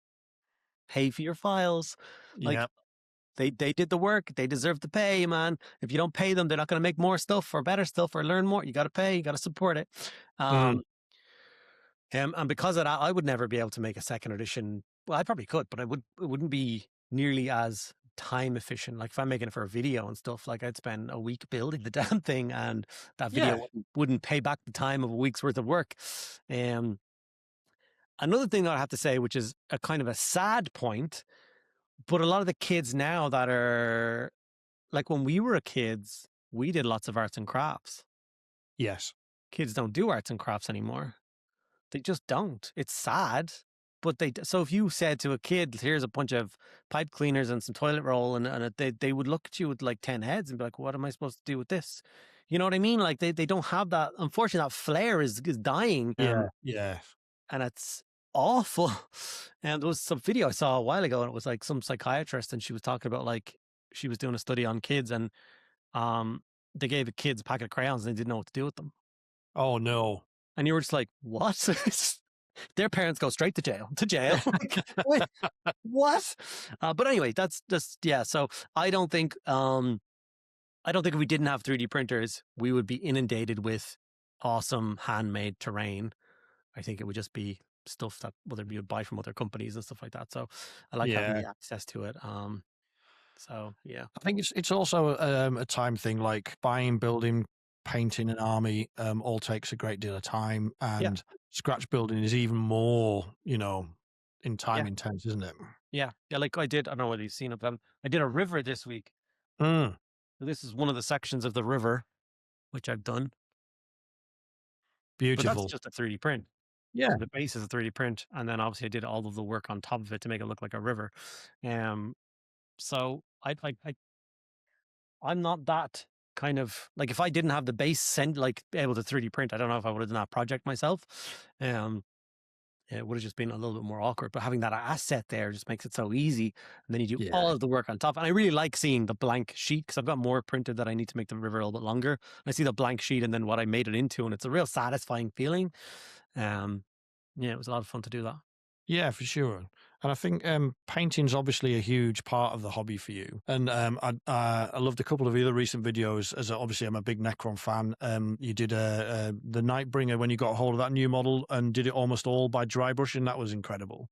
[SPEAKER 1] Pay for your files. Like
[SPEAKER 2] Yeah.
[SPEAKER 1] they did the work. They deserve to pay, man. If you don't pay them, they're not going to make more stuff or better stuff or learn more. You got to pay. You got to support it.
[SPEAKER 2] Mm.
[SPEAKER 1] Um, and because of that, I would never be able to make a second edition. Well, I probably could, but it wouldn't be nearly as time efficient. Like if I'm making it for a video and stuff, like I'd spend a week building the damn thing, and that video
[SPEAKER 2] Yeah.
[SPEAKER 1] wouldn't pay back the time of a week's worth of work. Um, Another thing that I have to say, which is a kind of a sad point, but a lot of the kids now that are like when we were kids, we did lots of arts and crafts.
[SPEAKER 2] Yes.
[SPEAKER 1] Kids don't do arts and crafts anymore. They just don't. It's sad, but so if you said to a kid, "Here's a bunch of pipe cleaners and some toilet roll," and they would look at you with like 10 heads and be like, "What am I supposed to do with this?" You know what I mean? Like they don't have that. Unfortunately, that flair is dying.
[SPEAKER 2] Yeah. Yeah.
[SPEAKER 1] And it's awful. And there was some video I saw a while ago, and it was like some psychiatrist, and she was talking about like she was doing a study on kids, and um, they gave the kids a packet of crayons, and they didn't know what to do with them.
[SPEAKER 2] Oh no.
[SPEAKER 1] And you were just like, "What?" Their parents go straight to jail. To jail. Like, wait, what? But anyway, that's just yeah. So I don't think if we didn't have 3D printers, we would be inundated with awesome handmade terrain. I think it would just be stuff that whether you would buy from other companies and stuff like that. So I like having
[SPEAKER 2] Yeah.
[SPEAKER 1] the access to it. So yeah,
[SPEAKER 2] I think it's also a time thing. Like buying, building, painting an army all takes a great deal of time,
[SPEAKER 1] yeah,
[SPEAKER 2] and scratch building is even more, in
[SPEAKER 1] yeah,
[SPEAKER 2] time intense, isn't it?
[SPEAKER 1] yeah, yeah. Like I did. I don't know whether you've seen it. I did a river this week.
[SPEAKER 2] Mm.
[SPEAKER 1] This is one of the sections of the river which I've done, but that's
[SPEAKER 2] Beautiful.
[SPEAKER 1] just a 3D print.
[SPEAKER 2] Yeah.
[SPEAKER 1] So the base is a 3D print, and then obviously I did all of the work on top of it to make it look like a river. Um, so I'm not that kind of like if I didn't have the base sent like able to 3D print, I don't know if I would have done that project myself. Um, it would have just been a little bit more awkward. But having that asset there just makes it so easy, and then you do
[SPEAKER 2] Yeah.
[SPEAKER 1] all of the work on top. And I really like seeing the blank sheet because I've got more printed that I need to make the river a little bit longer. I see the blank sheet and then what I made it into, and it's a real satisfying feeling. Um, yeah, it was a lot of fun to do that.
[SPEAKER 2] Yeah, for sure. And I think painting's obviously a huge part of the hobby for you. And I loved a couple of other recent videos. As obviously I'm a big Necron fan. You did the Nightbringer when you got hold of that new model and did it almost all by dry brushing. That was incredible.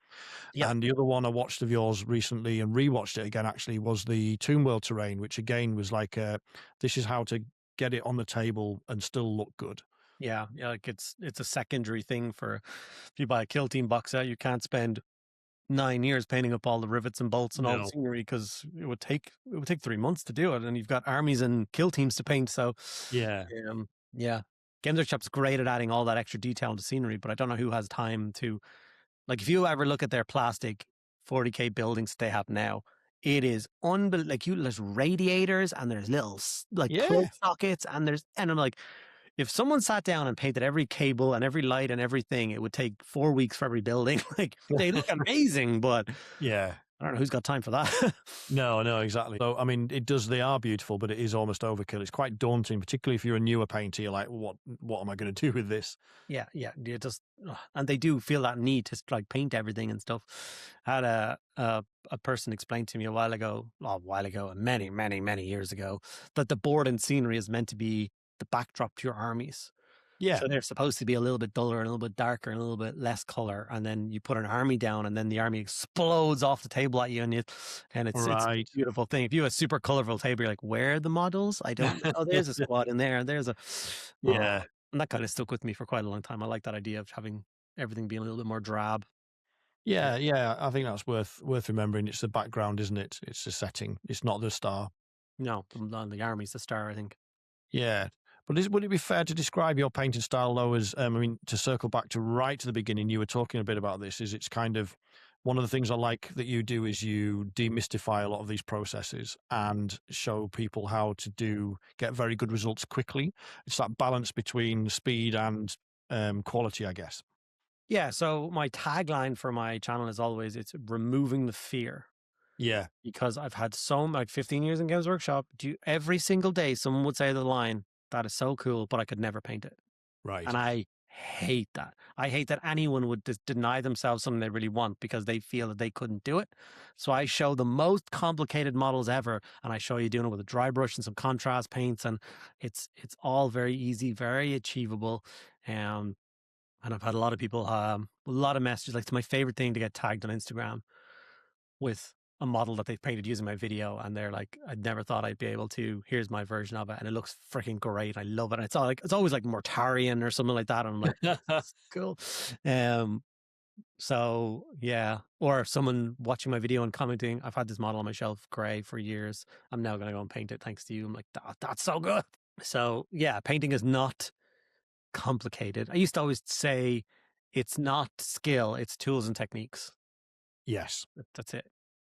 [SPEAKER 1] Yeah,
[SPEAKER 2] And the other one I watched of yours recently and rewatched it again actually was the Tomb World terrain, which again was like this is how to get it on the table and still look good.
[SPEAKER 1] yeah, yeah. Like it's a secondary thing for if you buy a Kill Team box set, you can't spend 9 years painting up all the rivets and bolts and all the
[SPEAKER 2] No.
[SPEAKER 1] scenery because it would take 3 months to do it, and you've got armies and kill teams to paint. So,
[SPEAKER 2] Yeah.
[SPEAKER 1] yeah, Games Workshop's great at adding all that extra detail into scenery, but I don't know who has time to like. If you ever look at their plastic 40K buildings they have now, it is unbelievable. Like there's radiators and there's little like plug
[SPEAKER 2] Yeah.
[SPEAKER 1] sockets and I'm like, if someone sat down and painted every cable and every light and everything, it would take 4 weeks for every building. Like they look amazing, but
[SPEAKER 2] Yeah.
[SPEAKER 1] I don't know who's got time for that.
[SPEAKER 2] No, no, exactly. So, I mean, they are beautiful, but it is almost overkill. It's quite daunting, particularly if you're a newer painter. You're like, what am I going to do with this?
[SPEAKER 1] Yeah, yeah, you just and they do feel that need to like paint everything and stuff. I had a person explain to me a while ago, many, many, many years ago, that the board and scenery is meant to be the backdrop to your armies.
[SPEAKER 2] Yeah,
[SPEAKER 1] So they're supposed to be a little bit duller and a little bit darker and a little bit less color. And then you put an army down and then the army explodes off the table at you and it's a
[SPEAKER 2] right.
[SPEAKER 1] beautiful thing. If you have a super colorful table, you're like, where are the models? I don't know. Oh, there's a squad in there. There's a oh,
[SPEAKER 2] Yeah.
[SPEAKER 1] and that kind of stuck with me for quite a long time. I like that idea of having everything being a little bit more drab. Yeah.
[SPEAKER 2] Yeah, yeah. I think that's worth remembering. It's the background, isn't it? It's the setting. It's not the star.
[SPEAKER 1] No, the army's the star, I think.
[SPEAKER 2] Yeah. But would it be fair to describe your painting style, though, as, I mean, to circle back to right to the beginning, you were talking a bit about this, is it's kind of one of the things I like that you do is you demystify a lot of these processes and show people how to get very good results quickly. It's that balance between speed and quality, I guess.
[SPEAKER 1] Yeah. So my tagline for my channel is always it's removing the fear.
[SPEAKER 2] Yeah,
[SPEAKER 1] Because I've had like 15 years in Games Workshop. Every single day, someone would say the line, "That is so cool," but I could never paint it.
[SPEAKER 2] right.
[SPEAKER 1] And I hate that. I hate that anyone would deny themselves something they really want because they feel that they couldn't do it. So I show the most complicated models ever, and I show you doing it with a dry brush and some contrast paints, and it's all very easy, very achievable. Um, and I've had a lot of people, a lot of messages. Like, it's my favorite thing to get tagged on Instagram with a model that they've painted using my video, and they're like, "I never thought I'd be able to. Here's my version of it, and it looks freaking great. I love it." And it's always like Mortarian or something like that. And I'm like, "That's cool." Um, so yeah, or someone watching my video and commenting, "I've had this model on my shelf, gray, for years. I'm now going to go and paint it thanks to you." I'm like, That's so good." So yeah, painting is not complicated. I used to always say it's not skill; it's tools and techniques.
[SPEAKER 2] Yes.
[SPEAKER 1] That's it.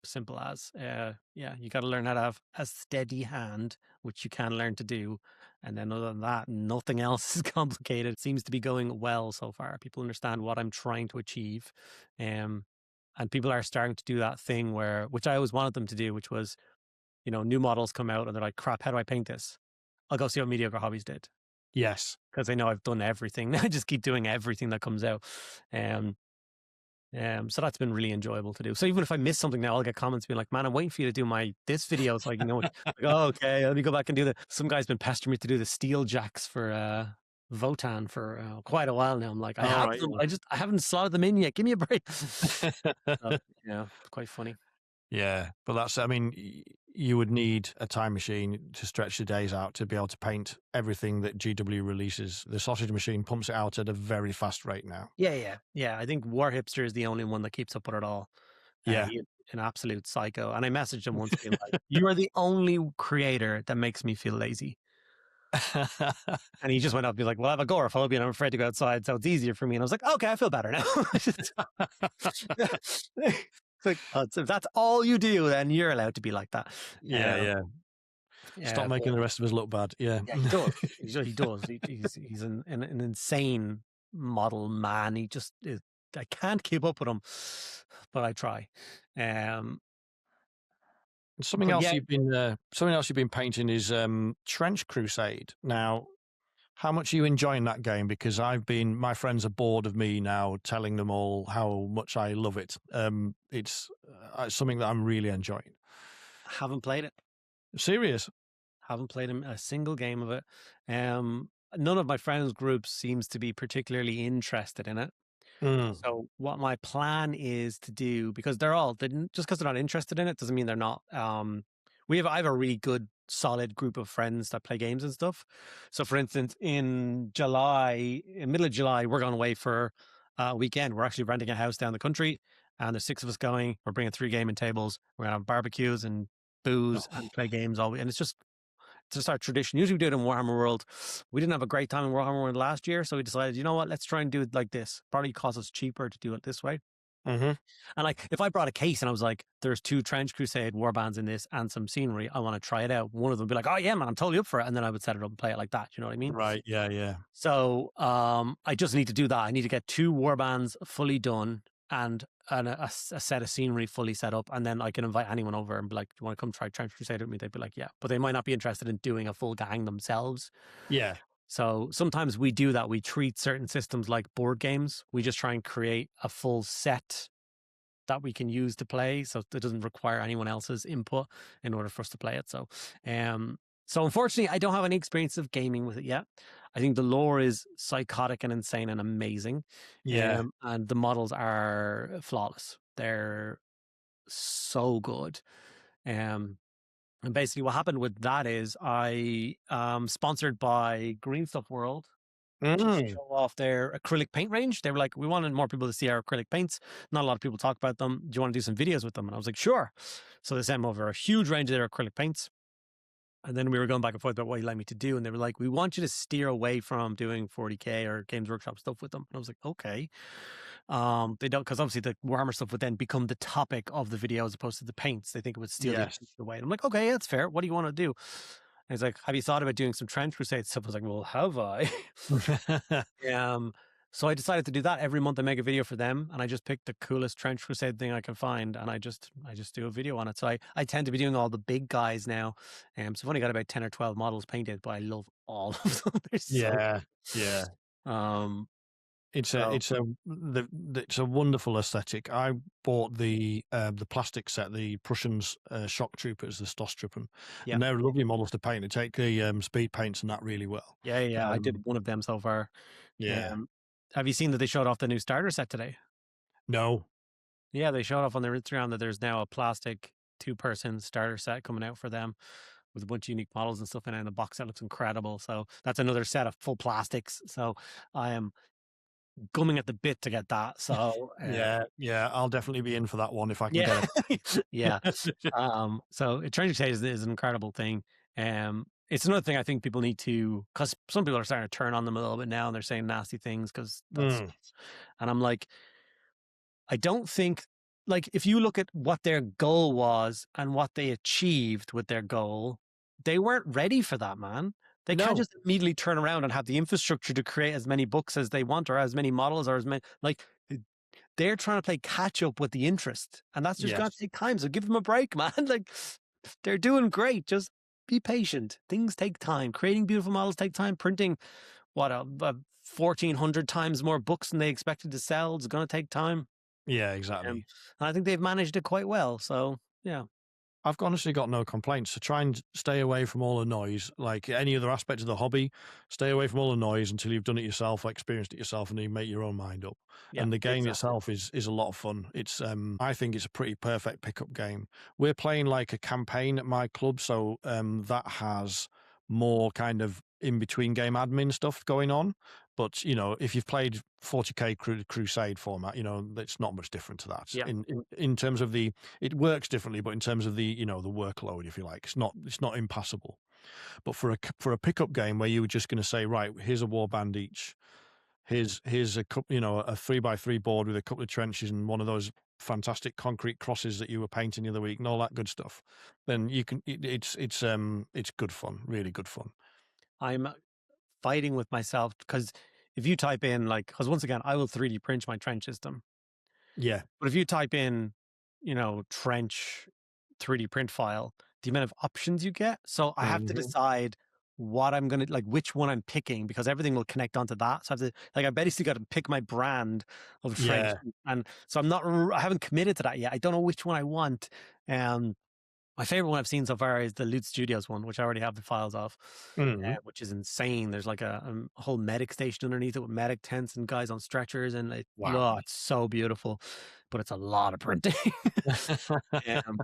[SPEAKER 1] Simple as. Yeah, you got to learn how to have a steady hand, which you can learn to do. And then other than that, nothing else is complicated. It seems to be going well so far. People understand what I'm trying to achieve. Um, and people are starting to do that thing which I always wanted them to do, which was, new models come out and they're like, crap, how do I paint this? I'll go see what Mediocre Hobbies did.
[SPEAKER 2] Yes.
[SPEAKER 1] Because I know I've done everything. I just keep doing everything that comes out. Um, so that's been really enjoyable to do. So even if I miss something now, I'll get comments being like, "Man, I'm waiting for you to do this video so I can go." Like, "Oh, okay, let me go back and do the." Some guy's been pestering me to do the steel jacks for Votan for quite a while now. I'm like, I
[SPEAKER 2] All
[SPEAKER 1] have
[SPEAKER 2] right.
[SPEAKER 1] them. I haven't slotted them in yet. Give me a break. Yeah, quite funny.
[SPEAKER 2] Yeah, but I mean, you would need a time machine to stretch the days out to be able to paint everything that GW releases. The sausage machine pumps it out at a very fast rate now.
[SPEAKER 1] Yeah. I think War Hipster is the only one that keeps up with it all.
[SPEAKER 2] Yeah.
[SPEAKER 1] He's an absolute psycho. And I messaged him once, being like, "You are the only creator that makes me feel lazy." And he just went up and be like, "Well, I have agoraphobia and I'm afraid to go outside, so it's easier for me." And I was like, "Okay, I feel better now." It's like, if that's all you do, then you're allowed to be like that.
[SPEAKER 2] Yeah, yeah.
[SPEAKER 1] Yeah,
[SPEAKER 2] Stop making the rest of us look bad. Yeah.
[SPEAKER 1] yeah, he does. He does. He's an insane model man. He just is. I can't keep up with him, but I try. Um,
[SPEAKER 2] Something
[SPEAKER 1] but
[SPEAKER 2] else
[SPEAKER 1] yeah,
[SPEAKER 2] you've been painting is Trench Crusade. Now, how much are you enjoying that game? Because my friends are bored of me now telling them all how much I love it. It's something that I'm really enjoying.
[SPEAKER 1] haven't played it.
[SPEAKER 2] Serious?
[SPEAKER 1] Haven't played a single game of it. None of my friends' groups seems to be particularly interested in it.
[SPEAKER 2] Mm.
[SPEAKER 1] So what my plan is to do, because just because they're not interested in it doesn't mean they're not. I have a really good, solid group of friends that play games and stuff. So for instance, in middle of July, we're going away for a weekend. We're actually renting a house down the country, and there's 6 of us going. We're bringing 3 gaming tables. We're gonna have barbecues and booze and play games all week. And it's just our tradition. Usually we do it in Warhammer World. We didn't have a great time in Warhammer World last year, so we decided, you know what, let's try and do it like this. Probably cost us cheaper to do it this way.
[SPEAKER 2] Mm-hmm.
[SPEAKER 1] And like, if I brought a case and I was like, there's 2 Trench Crusade warbands in this and some scenery, I want to try it out. One of them would be like, "Oh yeah, man, I'm totally up for it." And then I would set it up and play it like that. You know what I mean?
[SPEAKER 2] Right. Yeah. Yeah.
[SPEAKER 1] So I just need to do that. I need to get 2 warbands fully done a set of scenery fully set up, and then I can invite anyone over and be like, "Do you want to come try Trench Crusade with me?" They'd be like, "Yeah," but they might not be interested in doing a full gang themselves.
[SPEAKER 2] Yeah.
[SPEAKER 1] So sometimes we do that. We treat certain systems like board games. We just try and create a full set that we can use to play, so it doesn't require anyone else's input in order for us to play it. So unfortunately, I don't have any experience of gaming with it yet. I think the lore is psychotic and insane and amazing,
[SPEAKER 2] Yeah.
[SPEAKER 1] and the models are flawless. They're so good. And basically, what happened with that is I sponsored by Green Stuff World to
[SPEAKER 2] Mm.
[SPEAKER 1] show off their acrylic paint range. They were like, we wanted more people to see our acrylic paints. Not a lot of people talk about them. Do you want to do some videos with them? And I was like, sure. So they sent me over a huge range of their acrylic paints. And then we were going back and forth about what you'd like me to do. And they were like, we want you to steer away from doing 40K or Games Workshop stuff with them. And I was like, okay. They don't, because obviously the Warhammer stuff would then become the topic of the video as opposed to the paints. They think it would steal the
[SPEAKER 2] Yes.
[SPEAKER 1] attention away. And I'm like, okay, that's fair. What do you want to do? And he's like, have you thought about doing some Trench Crusade stuff? I was like, well, have I? So I decided to do that. Every month I make a video for them, and I just pick the coolest Trench Crusade thing I can find, and I just do a video on it. So I tend to be doing all the big guys now. So I've only got about 10 or 12 models painted, but I love all of them. They're so
[SPEAKER 2] Yeah. Yeah.
[SPEAKER 1] um
[SPEAKER 2] It's a
[SPEAKER 1] so
[SPEAKER 2] it's a it's a wonderful aesthetic. I bought the plastic set, the Prussians shock troopers, the Stosstruppen,
[SPEAKER 1] yeah.
[SPEAKER 2] and they're lovely models to paint. They take the speed paints and that really well.
[SPEAKER 1] Yeah. I did one of them so far.
[SPEAKER 2] Yeah.
[SPEAKER 1] Um have you seen that they showed off the new starter set today?
[SPEAKER 2] No.
[SPEAKER 1] Yeah, they showed off on their Instagram that there's now a plastic 2-person starter set coming out for them with a bunch of unique models and stuff in it, and the box set looks incredible. So that's another set of full plastics. So I am gumming at the bit to get that. So
[SPEAKER 2] Yeah. Yeah. I'll definitely be in for that one if I can
[SPEAKER 1] yeah,
[SPEAKER 2] get
[SPEAKER 1] yeah.
[SPEAKER 2] it.
[SPEAKER 1] So Trench Crusade is an incredible thing. It's another thing I think people need to, because some people are starting to turn on them a little bit now, and they're saying nasty things because that's,
[SPEAKER 2] Mm.
[SPEAKER 1] and I'm like, I don't think, like, if you look at what their goal was and what they achieved with their goal, they weren't ready for that, man. They can't
[SPEAKER 2] No.
[SPEAKER 1] just immediately turn around and have the infrastructure to create as many books as they want or as many models or as many, like, they're trying to play catch up with the interest. And that's just going to
[SPEAKER 2] Yes.
[SPEAKER 1] take time. So give them a break, man. Like, they're doing great. Just be patient. Things take time. Creating beautiful models take time. Printing, what, 1,400 times more books than they expected to sell is going to take time.
[SPEAKER 2] Yeah.
[SPEAKER 1] Um,
[SPEAKER 2] Exactly.
[SPEAKER 1] and I think they've managed it quite well. So yeah,
[SPEAKER 2] I've honestly got no complaints. So try and stay away from all the noise. Like any other aspect of the hobby, stay away from all the noise until you've done it yourself, experienced it yourself, and then you make your own mind up.
[SPEAKER 1] yeah,
[SPEAKER 2] And the game
[SPEAKER 1] exactly.
[SPEAKER 2] itself is a lot of fun. It's I think it's a pretty perfect pickup game. We're playing like a campaign at my club, so that has more kind of in between game admin stuff going on. But if you've played 40K Crusade format, it's not much different to that.
[SPEAKER 1] Yeah,
[SPEAKER 2] In terms of it works differently, but in terms of the workload, if you like, it's not impassable. But for a pickup game where you were just going to say, right, here's a warband each, here's a couple, a 3x3 board with a couple of trenches and one of those fantastic concrete crosses that you were painting the other week and all that good stuff, then you can. It's good fun, really good fun.
[SPEAKER 1] I'm fighting with myself because if you type in, like, because once again, I will 3D print my trench system.
[SPEAKER 2] Yeah.
[SPEAKER 1] But if you type in, trench 3D print file, the amount of options you get. So I have to
[SPEAKER 2] Hmm.
[SPEAKER 1] decide what I'm going to, like, which one I'm picking, because everything will connect onto that. So I have to, like, I basically got to pick my brand of trench.
[SPEAKER 2] Yeah.
[SPEAKER 1] And so I haven't committed to that yet. I don't know which one I want. Um, My favorite one I've seen so far is the Loot Studios one, which I already have the files of,
[SPEAKER 2] Hmm.
[SPEAKER 1] which is insane. There's like a whole medic station underneath it with medic tents and guys on stretchers, and
[SPEAKER 2] Wow.
[SPEAKER 1] it's so beautiful, but it's a lot of printing. um,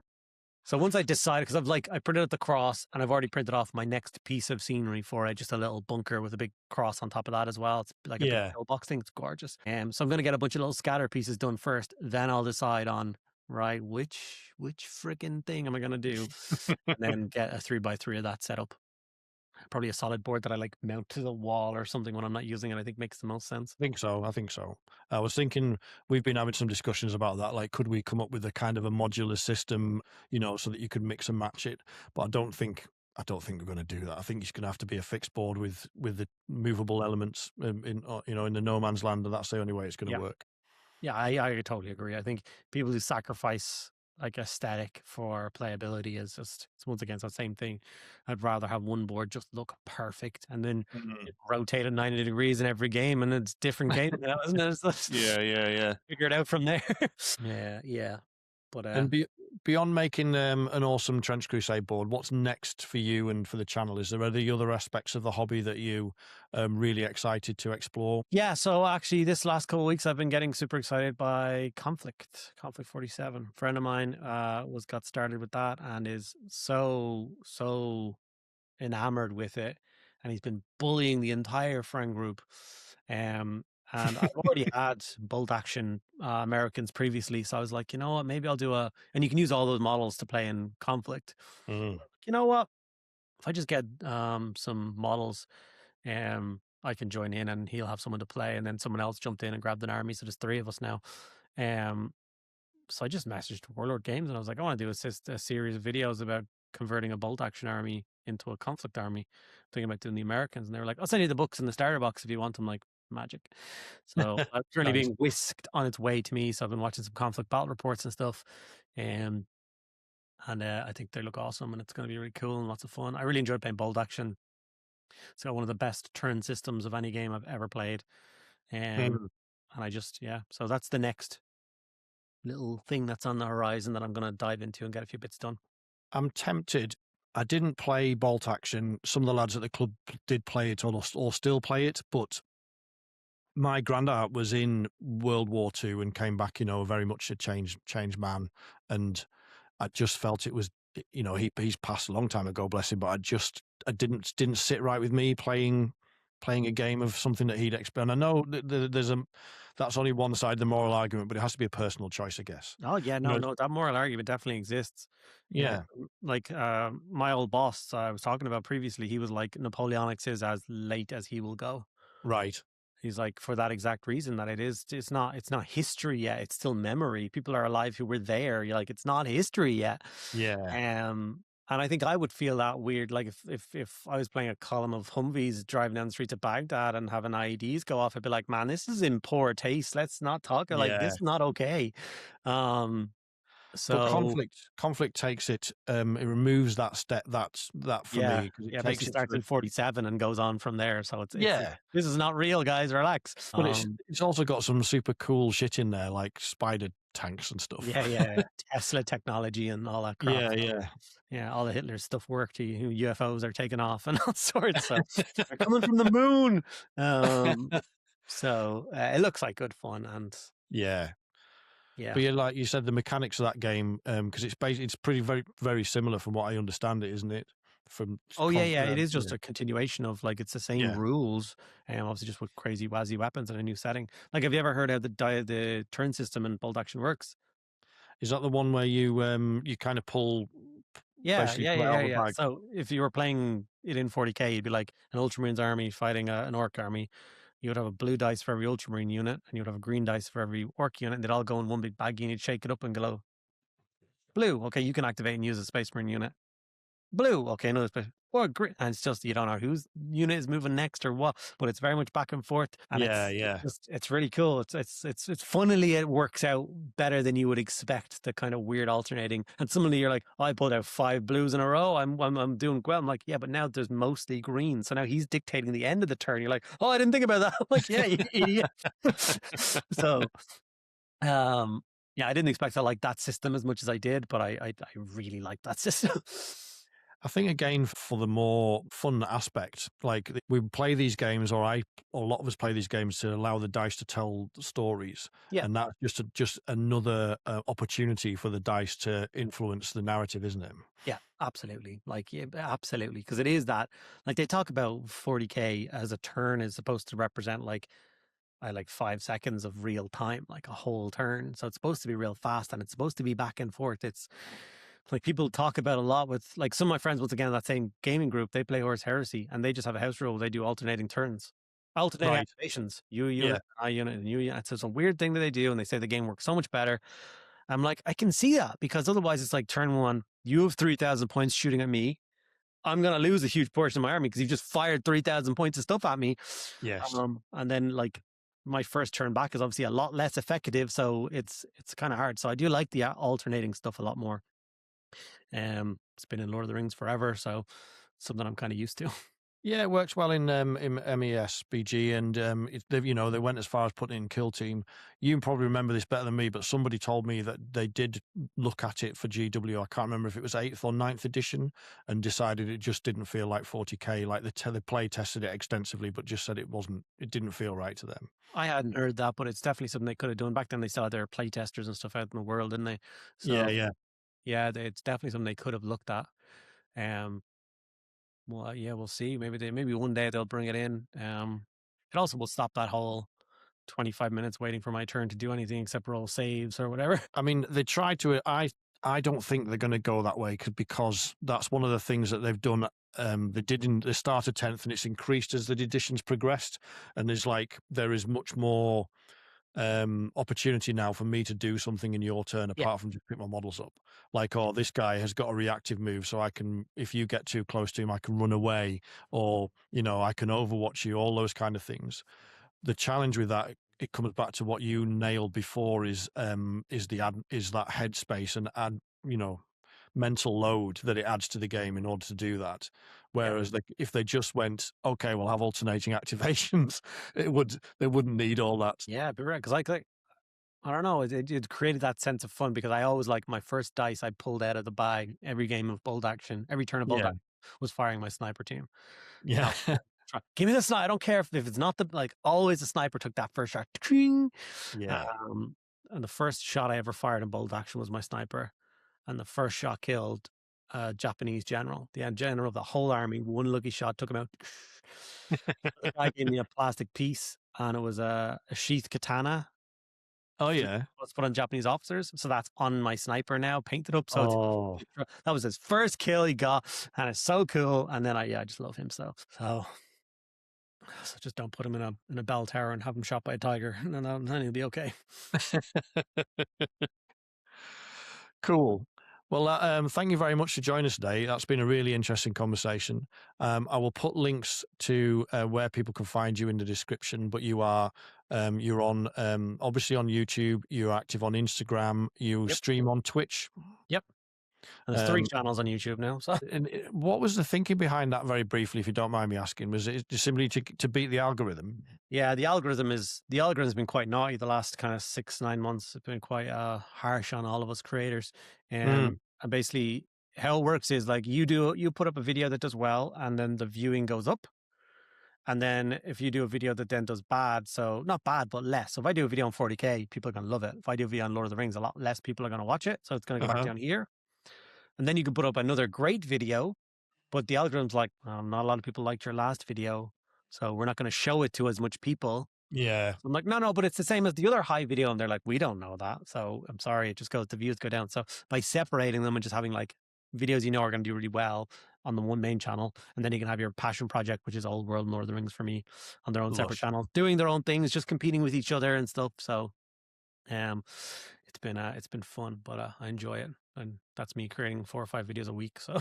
[SPEAKER 1] so once I decide, because I printed out the cross and I've already printed off my next piece of scenery for it, just a little bunker with a big cross on top of that as well. It's like a big
[SPEAKER 2] Yeah.
[SPEAKER 1] pillbox thing. It's gorgeous. So I'm going to get a bunch of little scatter pieces done first. Then I'll decide on, right, which freaking thing am I going to do? And then get a 3x3 of that set up. Probably a solid board that I like mount to the wall or something when I'm not using it. I think makes the most sense.
[SPEAKER 2] I think so. I was thinking we've been having some discussions about that. Like, could we come up with a kind of a modular system, so that you could mix and match it? But I don't think we're going to do that. I think it's going to have to be a fixed board with the movable elements in the no man's land, and that's the only way it's going to
[SPEAKER 1] Yeah.
[SPEAKER 2] work.
[SPEAKER 1] Yeah, I totally agree. I think people who sacrifice like aesthetic for playability is just it's once again it's the same thing. I'd rather have one board just look perfect and then
[SPEAKER 2] Mm.
[SPEAKER 1] it rotate at 90 degrees in every game and it's different game now, isn't it? It's
[SPEAKER 2] Yeah,
[SPEAKER 1] just
[SPEAKER 2] yeah, yeah.
[SPEAKER 1] figure it out from there. Yeah, yeah. But
[SPEAKER 2] And beyond making an awesome Trench Crusade board, what's next for you and for the channel? Is there any other aspects of the hobby that you really excited to explore?
[SPEAKER 1] yeah, so actually this last couple of weeks I've been getting super excited by Conflict 47. A friend of mine was got started with that and is so enamored with it, and he's been bullying the entire friend group. Um, and I've already had bolt action Americans previously, so I was like, you know what, maybe I'll do a. And you can use all those models to play in Conflict.
[SPEAKER 2] Mm.
[SPEAKER 1] You know what? If I just get some models, I can join in, and he'll have someone to play, and then someone else jumped in and grabbed an army. So there's three of us now. Um, so I just messaged Warlord Games and I was like, I want to do a series of videos about converting a bolt action army into a conflict army. Thinking about doing the Americans, and they were like, I'll send you the books in the starter box if you want them. Like magic. So it's currently
[SPEAKER 2] Nice.
[SPEAKER 1] being whisked on its way to me. So I've been watching some conflict battle reports and stuff. Um, and I think they look awesome, and it's going to be really cool and lots of fun. I really enjoyed playing bolt action. It's got one of the best turn systems of any game I've ever played.
[SPEAKER 2] Mm.
[SPEAKER 1] And I just, yeah, so that's the next little thing that's on the horizon that I'm going to dive into and get a few bits done.
[SPEAKER 2] I'm tempted. I didn't play Bolt Action. Some of the lads at the club did play it or still play it, but my granddad was in World War II and came back, very much a changed man. And I just felt it was, he's passed a long time ago, bless him, but I didn't sit right with me playing a game of something that he'd explained. I know that's only one side of the moral argument, but it has to be a personal choice, I guess.
[SPEAKER 1] Oh yeah,
[SPEAKER 2] You
[SPEAKER 1] no,
[SPEAKER 2] know,
[SPEAKER 1] no, that moral argument definitely exists. Yeah,
[SPEAKER 2] yeah,
[SPEAKER 1] like my old boss I was talking about previously, he was like Napoleonics is as late as he will go.
[SPEAKER 2] right.
[SPEAKER 1] He's like for that exact reason that it's not history yet. It's still memory. People are alive who were there. You're like it's not history yet.
[SPEAKER 2] Yeah,
[SPEAKER 1] And I think I would feel that weird, like if I was playing a column of Humvees driving down the streets of Baghdad and having IEDs go off, I'd be like, man, this is in poor taste. Let's not talk like this
[SPEAKER 2] yeah.
[SPEAKER 1] is not okay. Um,
[SPEAKER 2] But
[SPEAKER 1] so
[SPEAKER 2] conflict takes it. It removes that step. That for
[SPEAKER 1] yeah,
[SPEAKER 2] me because it
[SPEAKER 1] yeah, basically
[SPEAKER 2] takes it to
[SPEAKER 1] starts in 47 and goes on from there. So it's
[SPEAKER 2] yeah.
[SPEAKER 1] this is not real, guys. Relax.
[SPEAKER 2] But it's also got some super cool shit in there, like spider tanks and stuff.
[SPEAKER 1] Yeah, yeah, Tesla technology and all that crap.
[SPEAKER 2] Yeah,
[SPEAKER 1] So
[SPEAKER 2] yeah.
[SPEAKER 1] yeah, all the Hitler stuff worked. UFOs are taking off and all sorts. So they're coming from the moon. Um, so it looks like good fun, and
[SPEAKER 2] Yeah.
[SPEAKER 1] yeah.
[SPEAKER 2] But yeah, like you said, the mechanics of that game, because it's pretty very very similar from what I understand it, isn't it? From
[SPEAKER 1] Oh yeah, yeah. It is
[SPEAKER 2] yeah,
[SPEAKER 1] just a continuation of like it's the same
[SPEAKER 2] yeah.
[SPEAKER 1] rules, and obviously just with crazy wazzy weapons and a new setting. Like, have you ever heard how the turn system in bolt action works?
[SPEAKER 2] Is that the one where you kind of
[SPEAKER 1] Yeah,
[SPEAKER 2] basically
[SPEAKER 1] yeah,
[SPEAKER 2] pull it
[SPEAKER 1] yeah,
[SPEAKER 2] out
[SPEAKER 1] yeah,
[SPEAKER 2] of the
[SPEAKER 1] yeah.
[SPEAKER 2] bag?
[SPEAKER 1] So if you were playing it in 40k, you'd be like an Ultramarines army fighting an Orc army. You would have a blue dice for every Ultramarine unit, and you would have a green dice for every Orc unit, and they'd all go in one big baggie, and you'd shake it up and go, blue, okay, you can activate and use a Space Marine unit. Blue, okay, another Space, or green, and it's just you don't know whose unit is moving next or what, but it's very much back and forth, and
[SPEAKER 2] Yeah,
[SPEAKER 1] it's
[SPEAKER 2] yeah,
[SPEAKER 1] just it's really cool. It's funnily it works out better than you would expect. The kind of weird alternating, and suddenly you're like, oh, I pulled out 5 blues in a row. I'm doing well. I'm like, yeah, but now there's mostly green, so now he's dictating the end of the turn. You're like, oh, I didn't think about that. I'm like, yeah, you idiot. So um, yeah, I didn't expect to like that system as much as I did, but I really like that system.
[SPEAKER 2] I think again for the more fun aspect, like we play these games, or a lot of us play these games to allow the dice to tell the stories,
[SPEAKER 1] Yeah.
[SPEAKER 2] and that's just another opportunity for the dice to influence the narrative, isn't it?
[SPEAKER 1] Yeah, absolutely. Like, yeah, absolutely. Because it is that, like, they talk about 40k as a turn is supposed to represent like 5 seconds of real time, like a whole turn. So it's supposed to be real fast and it's supposed to be back and forth. It's like people talk about a lot with, like, some of my friends, once again, that same gaming group, they play Horse Heresy and they just have a house rule. They do alternating turns, alternating
[SPEAKER 2] Right.
[SPEAKER 1] activations, you
[SPEAKER 2] Yeah.
[SPEAKER 1] unit, I unit, and you unit. It's a weird thing that they do. And they say the game works so much better. I'm like, I can see that because otherwise it's like turn one, you have 3,000 points shooting at me. I'm going to lose a huge portion of my army because you've just fired 3,000 points of stuff at me.
[SPEAKER 2] Yes.
[SPEAKER 1] And then like my first turn back is obviously a lot less effective, so it's kind of hard. So I do like the alternating stuff a lot more. It's been in Lord of the Rings forever, so something I'm kind of used to.
[SPEAKER 2] Yeah, it works well in MES BG, and they went as far as putting in Kill Team. You probably remember this better than me, but somebody told me that they did look at it for GW. I can't remember if it was 8th or 9th edition, and decided it just didn't feel like 40k. Like they play tested it extensively, but just said it didn't feel right to them.
[SPEAKER 1] I hadn't heard that, but it's definitely something they could have done. Back then, they still had their play testers and stuff out in the world, didn't they?
[SPEAKER 2] Yeah,
[SPEAKER 1] So
[SPEAKER 2] yeah.
[SPEAKER 1] yeah, it's definitely something they could have looked at. Um, well, yeah, we'll see. Maybe one day they'll bring it in. It also will stop that whole 25 minutes waiting for my turn to do anything except roll saves or whatever.
[SPEAKER 2] I mean, they tried to. I don't think they're going to go that way because that's one of the things that they've done. They did in the start of 10th, and it's increased as the editions progressed. And there is much more opportunity now for me to do something in your turn
[SPEAKER 1] Yeah,
[SPEAKER 2] apart from just pick my models up. Like, oh, this guy has got a reactive move, so I can, if you get too close to him, I can run away, or I can overwatch you. All those kind of things. The challenge with that, it comes back to what you nailed before, is that headspace and mental load that it adds to the game in order to do that.
[SPEAKER 1] yeah,
[SPEAKER 2] Whereas if they just went, okay, we'll have alternating activations, they wouldn't need all that.
[SPEAKER 1] yeah. But right, because I don't know, it created that sense of fun because I always like my first dice I pulled out of the bag every game of bold action, every turn of bold
[SPEAKER 2] Yeah,
[SPEAKER 1] action was firing my sniper team.
[SPEAKER 2] yeah,
[SPEAKER 1] So give me the sniper. I don't care if it's not always the sniper took that first shot. Ching!
[SPEAKER 2] yeah.
[SPEAKER 1] Um, and the first shot I ever fired in bold action was my sniper, and the first shot killed a Japanese general, the general of the whole army. One lucky shot took him out. The guy gave me a plastic piece, and it was a sheath katana.
[SPEAKER 2] Oh yeah.
[SPEAKER 1] Was put on Japanese officers, so that's on my sniper now, painted up. So it's
[SPEAKER 2] Oh,
[SPEAKER 1] that was his first kill he got, and it's so cool. And then I just love him so just don't put him in a bell tower and have him shot by a tiger, and then he'll be okay.
[SPEAKER 2] cool. Well, thank you very much for joining us today. That's been a really interesting conversation. I will put links to where people can find you in the description. But you're on obviously on YouTube. You're active on Instagram. You
[SPEAKER 1] Yep,
[SPEAKER 2] stream on Twitch.
[SPEAKER 1] yep. And there's 3
[SPEAKER 2] Um,
[SPEAKER 1] channels on YouTube now. So
[SPEAKER 2] and what was the thinking behind that? Very briefly, if you don't mind me asking, was it just simply to beat the algorithm?
[SPEAKER 1] yeah, the algorithm's been quite naughty the last kind of 6-9 months. It's been quite harsh on all of us creators.
[SPEAKER 2] Mm,
[SPEAKER 1] And basically how it works is like you put up a video that does well, and then the viewing goes up. And then if you do a video that then does bad, so not bad, but less. So if I do a video on 40K, people are going to love it. If I do a video on Lord of the Rings, a lot less people are going to watch it. So it's going to go back
[SPEAKER 2] uh-huh.
[SPEAKER 1] down here. And then you can put up another great video, but the algorithm's like, oh, not a lot of people liked your last video. So we're not going to show it to as much people.
[SPEAKER 2] Yeah.
[SPEAKER 1] So I'm like, no, but it's the same as the other high video. And they're like, we don't know that. So I'm sorry. It just goes, the views go down. So by separating them and just having like videos are going to do really well on the one main channel, and then you can have your passion project, which is Old World Lord of the Rings for me, on their own separate
[SPEAKER 2] Lush.
[SPEAKER 1] channels, doing their own things, just competing with each other and stuff. So um it's been fun, but I enjoy it. And that's me creating 4 or 5 videos a week. So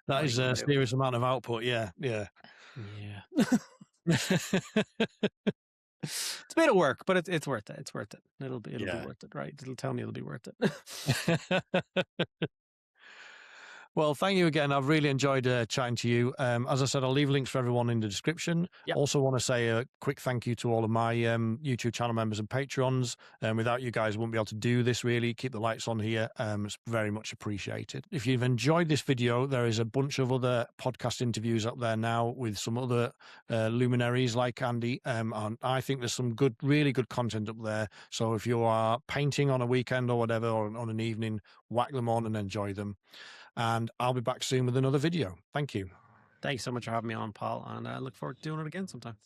[SPEAKER 2] That
[SPEAKER 1] what are
[SPEAKER 2] is
[SPEAKER 1] you
[SPEAKER 2] a
[SPEAKER 1] gonna do?
[SPEAKER 2] serious amount of output. Yeah, yeah.
[SPEAKER 1] Yeah. It's a bit of work, but it's worth it. It's worth it. It'll be
[SPEAKER 2] Yeah.
[SPEAKER 1] worth it, right? It'll tell me it'll be worth it.
[SPEAKER 2] Well, thank you again. I've really enjoyed chatting to you. As I said, I'll leave links for everyone in the description.
[SPEAKER 1] Yep.
[SPEAKER 2] Also want to say a quick thank you to all of my YouTube channel members and patrons. Without you guys, I wouldn't be able to do this, really. Keep the lights on here. It's very much appreciated. If you've enjoyed this video, there is a bunch of other podcast interviews up there now with some other luminaries like Andy. And I think there's some really good content up there. So if you are painting on a weekend or whatever, or on an evening, whack them on and enjoy them. And I'll be back soon with another video. Thank you.
[SPEAKER 1] Thanks so much for having me on, Paul, and I look forward to doing it again sometime.